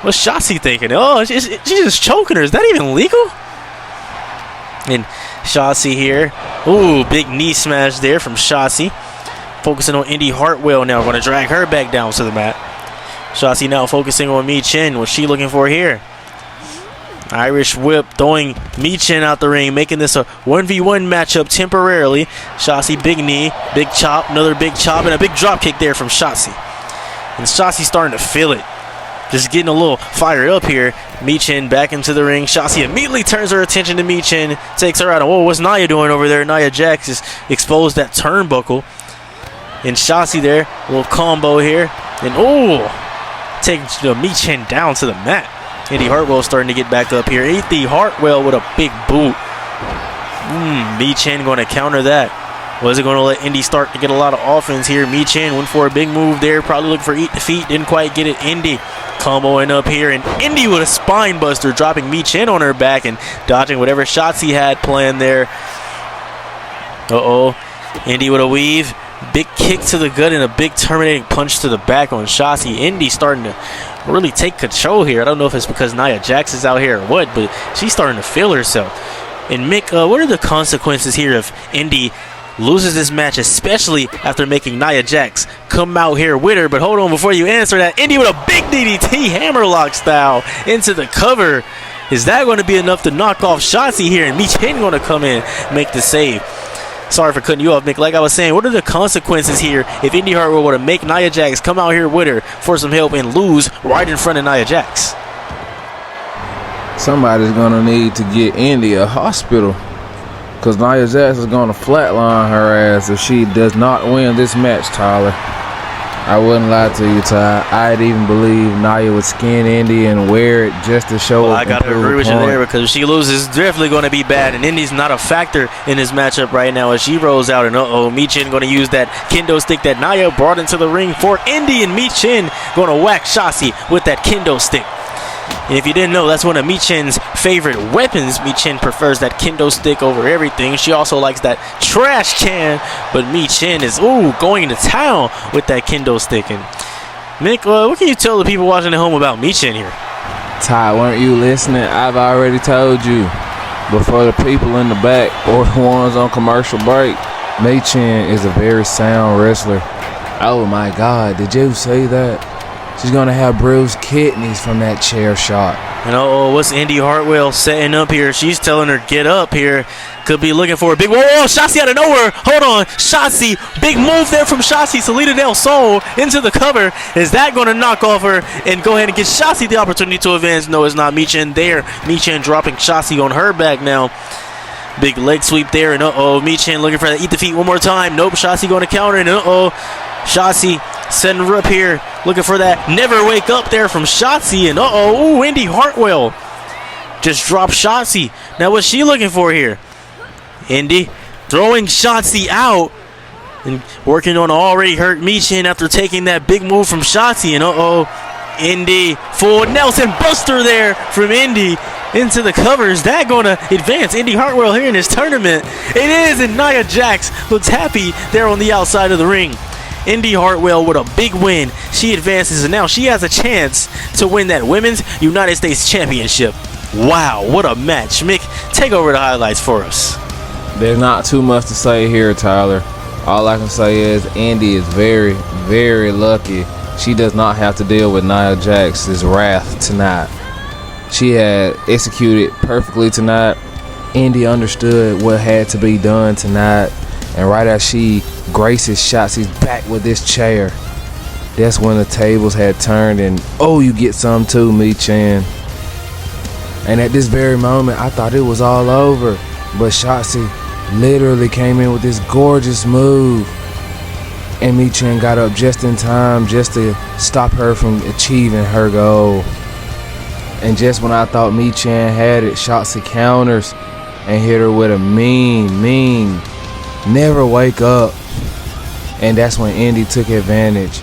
S20: what's Shotzi thinking? Oh, she's just choking her. Is that even legal? And Shotzi here. Ooh, big knee smash there from Shotzi. Focusing on Indy Hartwell now. Going to drag her back down to the mat. Shotzi now focusing on Michin. What's she looking for here? Irish whip, throwing Michin out the ring, making this a 1v1 matchup temporarily. Shotzi, big knee, big chop, another big chop, and a big drop kick there from Shotzi. And Shotzi starting to feel it. Just getting a little fired up here. Michin back into the ring. Shotzi immediately turns her attention to Michin, takes her out. Whoa, what's Nia doing over there? Nia Jax just exposed that turnbuckle. And Shotzi there, a little combo here. And taking Michin down to the mat. Indy Hartwell starting to get back up here. Indy Hartwell with a big boot. Michin going to counter that. Was it going to let Indy start to get a lot of offense here? Michin went for a big move there. Probably looking for eat the feet. Didn't quite get it. Indy comboing up here. And Indy with a spine buster, dropping Michin on her back and dodging whatever shots he had planned there. Indy with a weave. Big kick to the gut and a big terminating punch to the back on Shotzi. Indy starting to really take control here. I don't know if it's because Nia Jax is out here or what, but she's starting to feel herself. And Mick, what are the consequences here if Indy loses this match, especially after making Nia Jax come out here with her? But hold on, before you answer that, Indy with a big DDT hammerlock style into the cover. Is that going to be enough to knock off Shotzi here? And Michin going to come in, make the save. Sorry for cutting you off, Mick. Like I was saying, what are the consequences here if Indy Hartwell were to make Nia Jax come out here with her for some help and lose right in front of Nia Jax?
S4: Somebody's going to need to get Indy a hospital, because Nia Jax is going to flatline her ass if she does not win this match, Tyler. I wouldn't lie to you, Ty. I'd even believe Nia would skin Indy and wear it just to show up.
S20: I got to agree with you there, because if she loses, it's definitely going to be bad. And Indy's not a factor in this matchup right now as she rolls out. And Michin going to use that kendo stick that Nia brought into the ring for Indy. And Michin going to whack Shotzi with that kendo stick. And if you didn't know, that's one of Michin's favorite weapons. Michin prefers that kendo stick over everything. She also likes that trash can, but Michin is going to town with that kendo stick. And Mick, what can you tell the people watching at home about Michin here?
S4: Ty, weren't you listening? I've already told you. But for the people in the back or the ones on commercial break, Michin is a very sound wrestler. Oh my God, did you see that? She's going to have bruised kidneys from that chair shot.
S20: And what's Indy Hartwell setting up here? She's telling her, get up here. Could be looking for a big... Whoa, Shotzi out of nowhere. Hold on. Shotzi. Big move there from Shotzi. Salida Del Sol into the cover. Is that going to knock off her and go ahead and get Shotzi the opportunity to advance? No, it's not. Michin there. Michin dropping Shotzi on her back now. Big leg sweep there. And Michin looking for that eat the feet one more time. Nope, Shotzi going to counter. And Shotzi setting her up here, looking for that never wake up there from Shotzi. And Indy Hartwell just dropped Shotzi. Now what's she looking for here? Indy throwing Shotzi out and working on already hurt Michin after taking that big move from Shotzi. And Indy full Nelson Buster there from Indy into the cover. Is that going to advance Indy Hartwell here in this tournament? It is, and Nia Jax looks happy there on the outside of the ring. Indy Hartwell with a big win. She advances, and now she has a chance to win that Women's United States Championship. Wow, what a match. Mick, take over the highlights for us.
S4: There's not too much to say here, Tyler. All I can say is Indy is very, very lucky she does not have to deal with Nia Jax's wrath tonight. She had executed perfectly tonight. Indy understood what had to be done tonight. And right as she graces Shotzi's back with this chair, that's when the tables had turned. And you get some too, Michin. And at this very moment, I thought it was all over. But Shotzi literally came in with this gorgeous move. And Michin got up just in time just to stop her from achieving her goal. And just when I thought Michin had it, Shotzi counters and hit her with a mean, never wake up. And that's when Indy took advantage.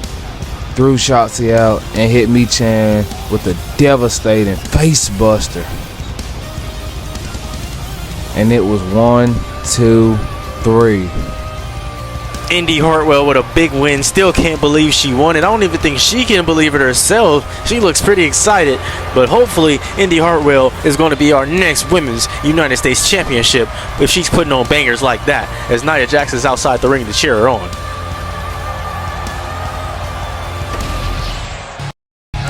S4: Threw Shotzi out and hit Michin with a devastating face buster. And it was 1, 2, 3.
S20: Indy Hartwell with a big win. Still can't believe she won it. I don't even think she can believe it herself. She looks pretty excited. But hopefully Indy Hartwell is going to be our next Women's United States Championship if she's putting on bangers like that, as Nia Jax is outside the ring to cheer her on.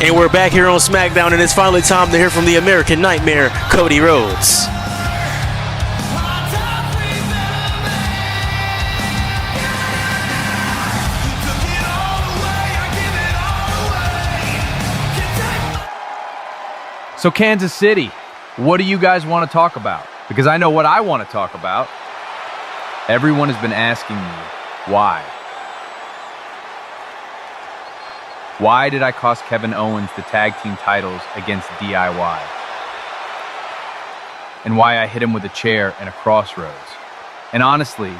S20: And we're back here on SmackDown, and it's finally time to hear from the American Nightmare, Cody Rhodes.
S9: So Kansas City, what do you guys want to talk about? Because I know what I want to talk about. Everyone has been asking me, why? Why did I cost Kevin Owens the tag team titles against DIY? And why I hit him with a chair and a crossroads? And honestly,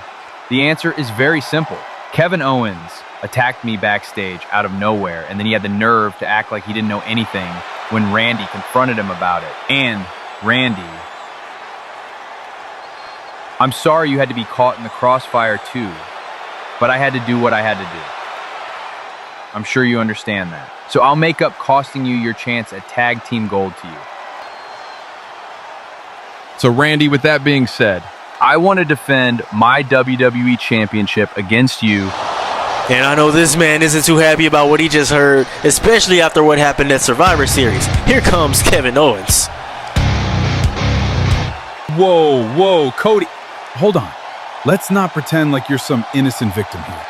S9: the answer is very simple. Kevin Owens attacked me backstage out of nowhere, and then he had the nerve to act like he didn't know anything when Randy confronted him about it. And Randy, I'm sorry you had to be caught in the crossfire too, but I had to do what I had to do. I'm sure you understand that. So I'll make up costing you your chance at tag team gold to you. So Randy, with that being said, I want to defend my WWE Championship against you.
S20: And I know this man isn't too happy about what he just heard, especially after what happened at Survivor Series. Here comes Kevin Owens.
S10: Whoa, Cody. Hold on. Let's not pretend like you're some innocent victim here.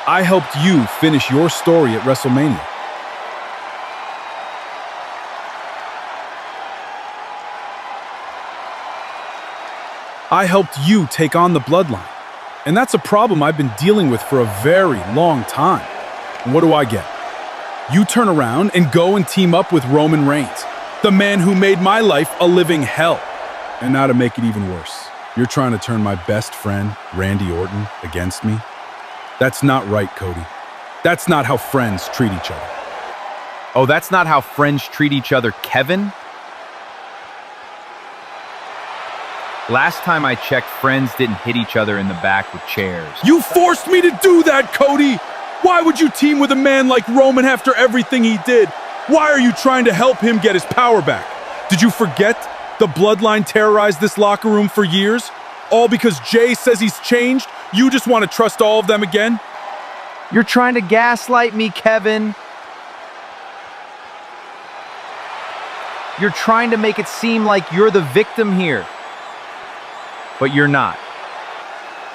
S10: I helped you finish your story at WrestleMania. I helped you take on the bloodline. And that's a problem I've been dealing with for a very long time. And what do I get? You turn around and go and team up with Roman Reigns, the man who made my life a living hell. And now to make it even worse, you're trying to turn my best friend, Randy Orton, against me? That's not right, Cody. That's not how friends treat each other.
S9: Oh, that's not how friends treat each other, Kevin? Last time I checked, friends didn't hit each other in the back with chairs.
S10: You forced me to do that, Cody! Why would you team with a man like Roman after everything he did? Why are you trying to help him get his power back? Did you forget the bloodline terrorized this locker room for years? All because Jay says he's changed? You just want to trust all of them again?
S9: You're trying to gaslight me, Kevin. You're trying to make it seem like you're the victim here. But you're not.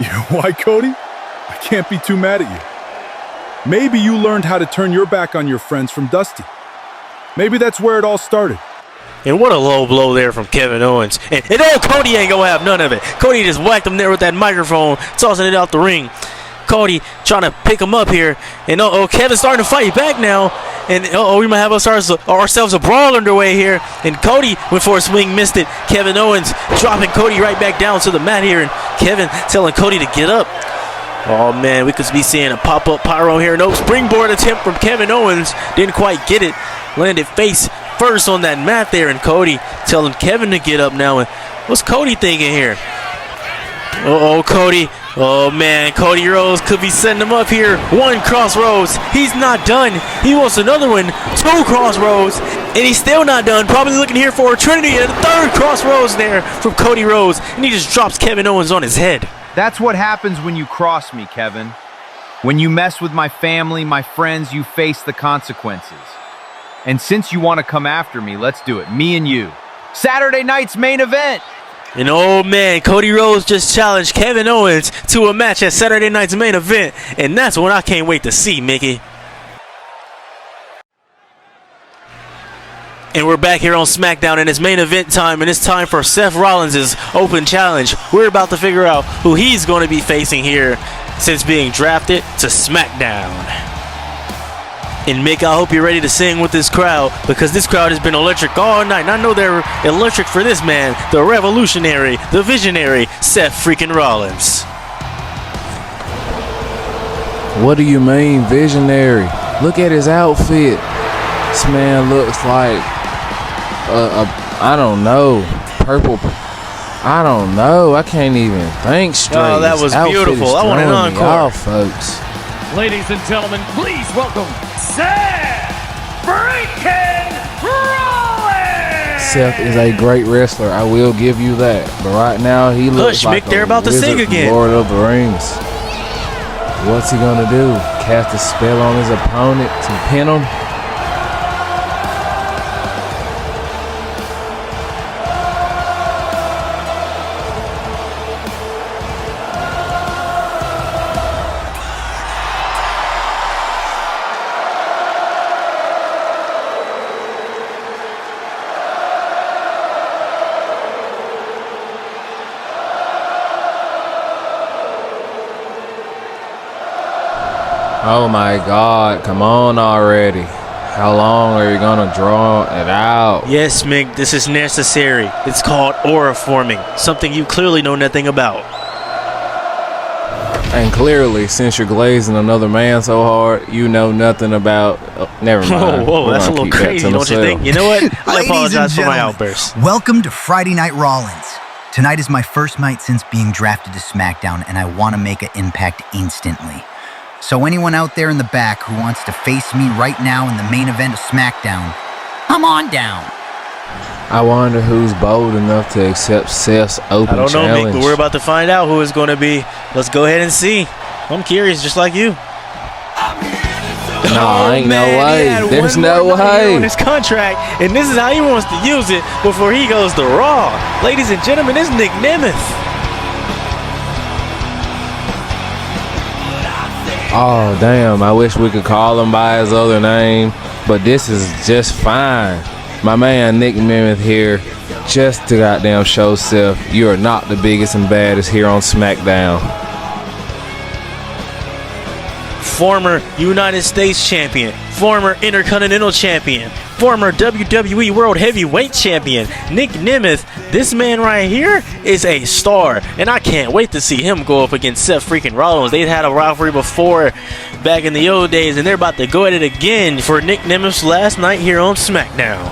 S10: You know why, Cody? I can't be too mad at you. Maybe you learned how to turn your back on your friends from Dusty. Maybe that's where it all started.
S20: And what a low blow there from Kevin Owens. And Cody ain't gonna have none of it. Cody just whacked him there with that microphone, tossing it out the ring. Cody trying to pick him up here. And Kevin's starting to fight back now. And we might have ourselves a brawl underway here. And Cody went for a swing, missed it. Kevin Owens dropping Cody right back down to the mat here. And Kevin telling Cody to get up. Oh man, we could be seeing a pop-up pyro here. No springboard attempt from Kevin Owens. Didn't quite get it. Landed face first on that mat there. And Cody telling Kevin to get up now. And what's Cody thinking here? Cody. Oh man, Cody Rhodes could be setting him up here. One crossroads. He's not done. He wants another one. Two crossroads. And he's still not done. Probably looking here for a Trinity. And a third crossroads there from Cody Rhodes. And he just drops Kevin Owens on his head.
S9: That's what happens when you cross me, Kevin. When you mess with my family, my friends, you face the consequences. And since you want to come after me, let's do it. Me and you. Saturday night's main event.
S20: And oh man, Cody Rhodes just challenged Kevin Owens to a match at Saturday night's main event. And that's what I can't wait to see, Mickey. And we're back here on SmackDown, and it's main event time, and it's time for Seth Rollins' open challenge. We're about to figure out who he's going to be facing here since being drafted to SmackDown. And Mick, I hope you're ready to sing with this crowd, because this crowd has been electric all night. And I know they're electric for this man, the revolutionary, the visionary, Seth freaking Rollins.
S4: What do you mean, visionary? Look at his outfit. This man looks like I don't know, purple. I don't know. I can't even think straight.
S20: Oh, that was beautiful. I want an encore,
S4: folks.
S11: Ladies and gentlemen, please welcome Seth freaking Rollins.
S4: Seth is a great wrestler. I will give you that. But right now, he looks like
S20: Mick, they're about to sing again.
S4: Lord of the Rings. What's he gonna do? Cast a spell on his opponent to pin him? Oh my God, come on already. How long are you gonna draw it out?
S20: Yes, Mick, this is necessary. It's called aura forming, something you clearly know nothing about.
S4: And clearly, since you're glazing another man so hard, you know nothing about... never mind.
S20: Whoa, that's a little crazy, don't you think? You know what? I apologize for my outburst.
S12: Welcome to Friday Night Rollins. Tonight is my first night since being drafted to SmackDown, and I want to make an impact instantly. So anyone out there in the back who wants to face me right now in the main event of SmackDown, come on down.
S4: I wonder who's bold enough to accept Seth's open challenge.
S20: I don't know, Mick, but we're about to find out who it's going to be. Let's go ahead and see. I'm curious, just like you.
S4: No, ain't no way. There's no way.
S20: On his contract, and this is how he wants to use it before he goes to Raw. Ladies and gentlemen, it's Nick Nemeth.
S4: Oh, damn. I wish we could call him by his other name, but this is just fine. My man Nick Nemeth here just to goddamn show Seth you are not the biggest and baddest here on SmackDown.
S20: Former United States Champion, former Intercontinental Champion, former WWE World Heavyweight Champion, Nick Nemeth. This man right here is a star, and I can't wait to see him go up against Seth freaking Rollins. They've had a rivalry before back in the old days, and they're about to go at it again for Nick Nemeth's last night here on SmackDown.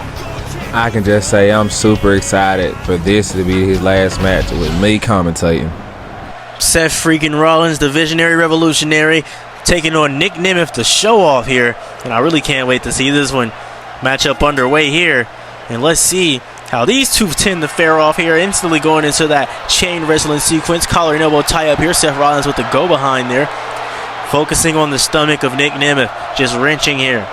S4: I can just say I'm super excited for this to be his last match with me commentating.
S20: Seth freaking Rollins, the visionary revolutionary, taking on Nick Nemeth to show off here, and I really can't wait to see this one. Matchup underway here, and let's see how these two tend to fare off here, instantly going into that chain wrestling sequence. Collar and elbow tie up here. Seth Rollins with the go behind there, focusing on the stomach of Nick Nemeth, just wrenching here.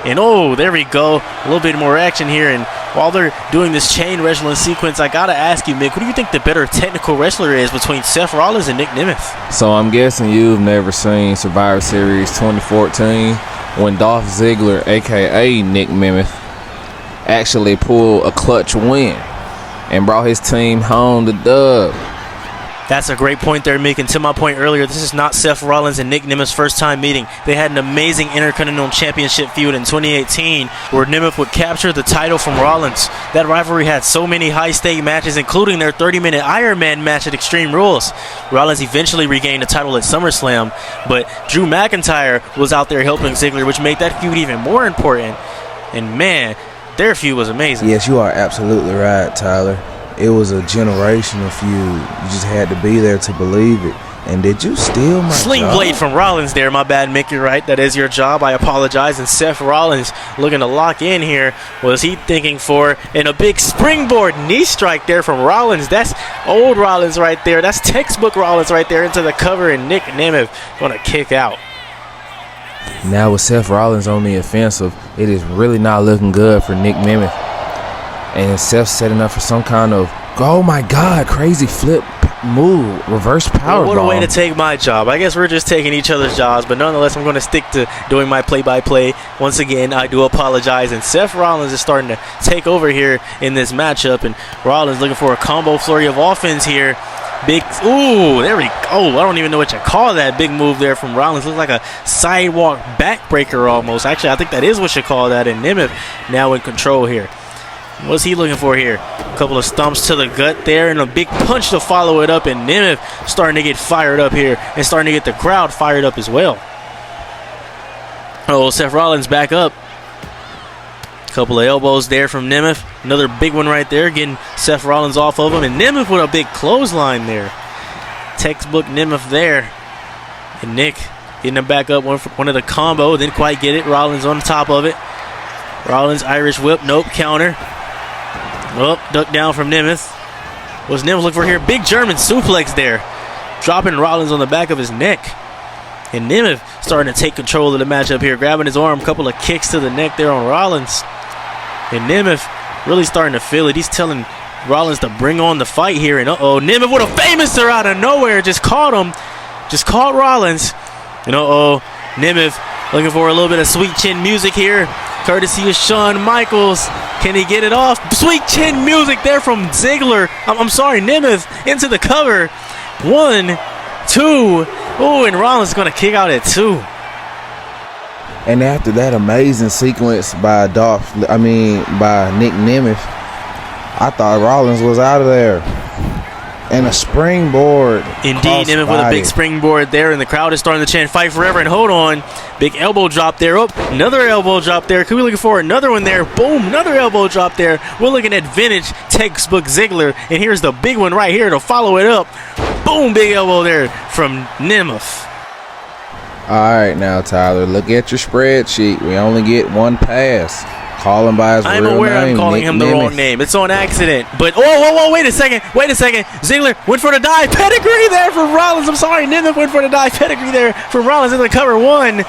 S20: And oh, there we go, a little bit more action here. And while they're doing this chain wrestling sequence, I gotta ask you, Mick, who do you think the better technical wrestler is between Seth Rollins and Nick Nemeth?
S4: So I'm guessing you've never seen Survivor Series 2014 when Dolph Ziggler, aka Nick Nemeth, actually pulled a clutch win and brought his team home the dub.
S20: That's a great point there, Mick. And to my point earlier, this is not Seth Rollins and Nick Nemeth's first time meeting. They had an amazing Intercontinental Championship feud in 2018 where Nemeth would capture the title from Rollins. That rivalry had so many high-stake matches, including their 30-minute Iron Man match at Extreme Rules. Rollins eventually regained the title at SummerSlam, but Drew McIntyre was out there helping Ziggler, which made that feud even more important. And man, their feud was amazing.
S4: Yes, you are absolutely right, Tyler. It was a generational feud. You just had to be there to believe it. And did you steal my
S20: Sling
S4: job?
S20: blade from Rollins there. My bad, Mick. You're right. That is your job. I apologize. And Seth Rollins looking to lock in here. Was he thinking for? And a big springboard knee strike there from Rollins. That's old Rollins right there. That's textbook Rollins right there into the cover. And Nick Nemeth going to kick out.
S4: Now with Seth Rollins on the offensive, it is really not looking good for Nick Nemeth. And Seth setting up for some kind of, oh my God, crazy flip move, reverse power
S20: What a way to
S4: bomb.
S20: take my job. I guess we're just taking each other's jobs, but nonetheless, I'm going to stick to doing my play-by-play. Once again, I do apologize, and Seth Rollins is starting to take over here in this matchup, and Rollins looking for a combo flurry of offense here. Big, ooh, there we go. I don't even know what you call that big move there from Rollins. Looks like a sidewalk backbreaker almost. Actually, I think that is what you call that, and Nemeth now in control here. What's he looking for here? A couple of stumps to the gut there and a big punch to follow it up, and Nemeth starting to get fired up here and starting to get the crowd fired up as well. Oh, Seth Rollins back up. Couple of elbows there from Nemeth. Another big one right there, getting Seth Rollins off of him, and Nemeth with a big clothesline there. Textbook Nemeth there. And Nick getting him back up, one of the combo, didn't quite get it. Rollins on top of it. Rollins Irish whip, nope, counter. Oh, duck down from Nemeth. What's Nemeth looking for here? Big German suplex there. Dropping Rollins on the back of his neck. And Nemeth starting to take control of the matchup here. Grabbing his arm, couple of kicks to the neck there on Rollins. And Nemeth really starting to feel it. He's telling Rollins to bring on the fight here. And uh-oh, Nemeth with a famouser out of nowhere. Just caught him. Just caught Rollins. And uh-oh, Nemeth looking for a little bit of sweet chin music here. Courtesy of Shawn Michaels. Can he get it off? Sweet chin music there from Ziggler. I'm sorry, Nemeth into the cover. 1, 2. Oh, and Rollins is going to kick out at 2.
S4: And after that amazing sequence by Nick Nemeth, I thought Rollins was out of there. And a springboard.
S20: Indeed, Nemeth with a big springboard there, and the crowd is starting to chant "Fight Forever." And hold on, big elbow drop there. Oh, another elbow drop there. Could we looking for another one there? Boom, another elbow drop there. We're looking at vintage textbook Ziggler, and here's the big one right here to follow it up. Boom, big elbow there from Nemeth.
S4: All right, now Tyler, look at your spreadsheet. We only get one pass. Call him by his real name.
S20: I'm aware I'm calling him the wrong name. It's on accident. But, whoa, wait a second. Ziggler went for the dive. Pedigree there for Rollins. I'm sorry, Nemeth went for the dive. Pedigree there for Rollins in the cover. 1,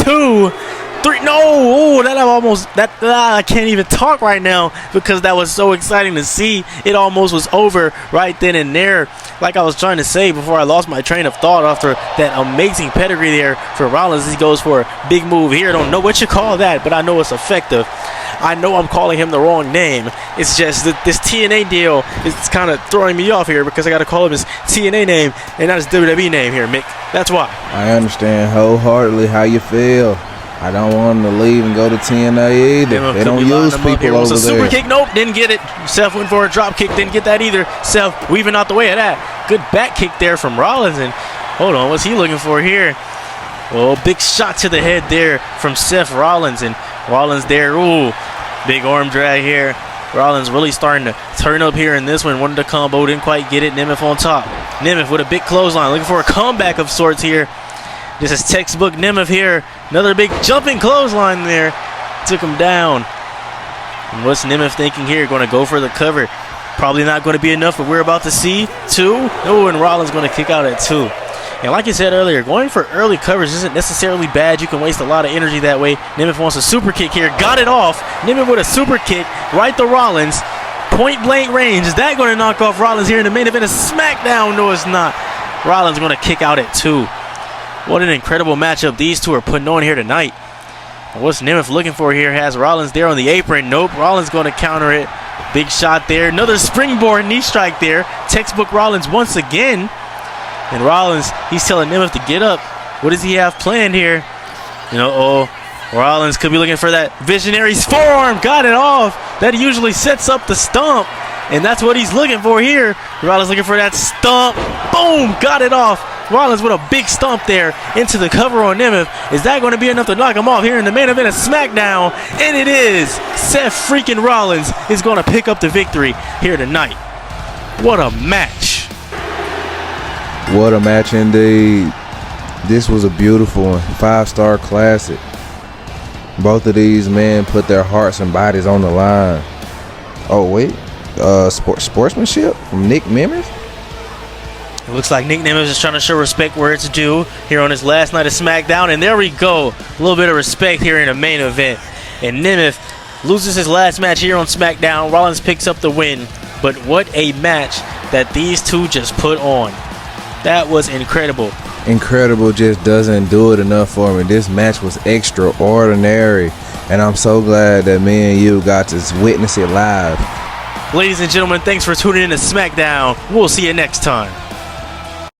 S20: 2, 3. No, I can't even talk right now because that was so exciting to see. It almost was over right then and there. Like I was trying to say before I lost my train of thought after that amazing pedigree there for Rollins. He goes for a big move here. I don't know what you call that, but I know it's effective. I know I'm calling him the wrong name. It's just that this TNA deal is kind of throwing me off here because I got to call him his TNA name and not his WWE name here, Mick. That's why.
S4: I understand wholeheartedly how you feel. I don't want him to leave and go to TNA either. They don't use people over there.
S20: Super kick, nope, didn't get it. Seth went for a drop kick, didn't get that either. Seth weaving out the way of that. Good back kick there from Rollins, and hold on, what's he looking for here? Oh, big shot to the head there from Seth Rollins, and Rollins there, ooh, big arm drag here. Rollins really starting to turn up here in this one. Wanted the combo, didn't quite get it. Nemeth on top. Nemeth with a big clothesline, looking for a comeback of sorts here. This is textbook Nemeth here. Another big jumping clothesline there. Took him down. And what's Nemeth thinking here? Going to go for the cover. Probably not going to be enough, but we're about to see 2. Oh, and Rollins going to kick out at 2. And like you said earlier, going for early covers isn't necessarily bad. You can waste a lot of energy that way. Nemeth wants a super kick here. Got it off. Nemeth with a super kick right to Rollins. Point blank range. Is that going to knock off Rollins here in the main event of SmackDown? No, it's not. Rollins going to kick out at 2. What an incredible matchup these two are putting on here tonight. And what's Nemeth looking for here? Has Rollins there on the apron. Nope, Rollins going to counter it. Big shot there. Another springboard knee strike there. Textbook Rollins once again. And Rollins, he's telling Nemeth to get up. What does he have planned here? Rollins could be looking for that visionary's forearm. Got it off. That usually sets up the stomp. And that's what he's looking for here. Rollins looking for that stomp. Boom, got it off. Rollins with a big stomp there into the cover on Nemeth. Is that going to be enough to knock him off here in the main event of SmackDown? And it is. Seth freaking Rollins is going to pick up the victory here tonight. What a match.
S4: What a match indeed. This was a beautiful one. 5-star classic. Both of these men put their hearts and bodies on the line. Oh, wait. Sportsmanship from Nick Nemeth?
S20: It looks like Nick Nemeth is trying to show respect where it's due here on his last night of SmackDown. And there we go. A little bit of respect here in the main event. And Nemeth loses his last match here on SmackDown. Rollins picks up the win. But what a match that these two just put on. That was incredible.
S4: Incredible just doesn't do it enough for me. This match was extraordinary, and I'm so glad that me and you got to witness it live.
S20: Ladies and gentlemen, thanks for tuning in to SmackDown. We'll see you next time.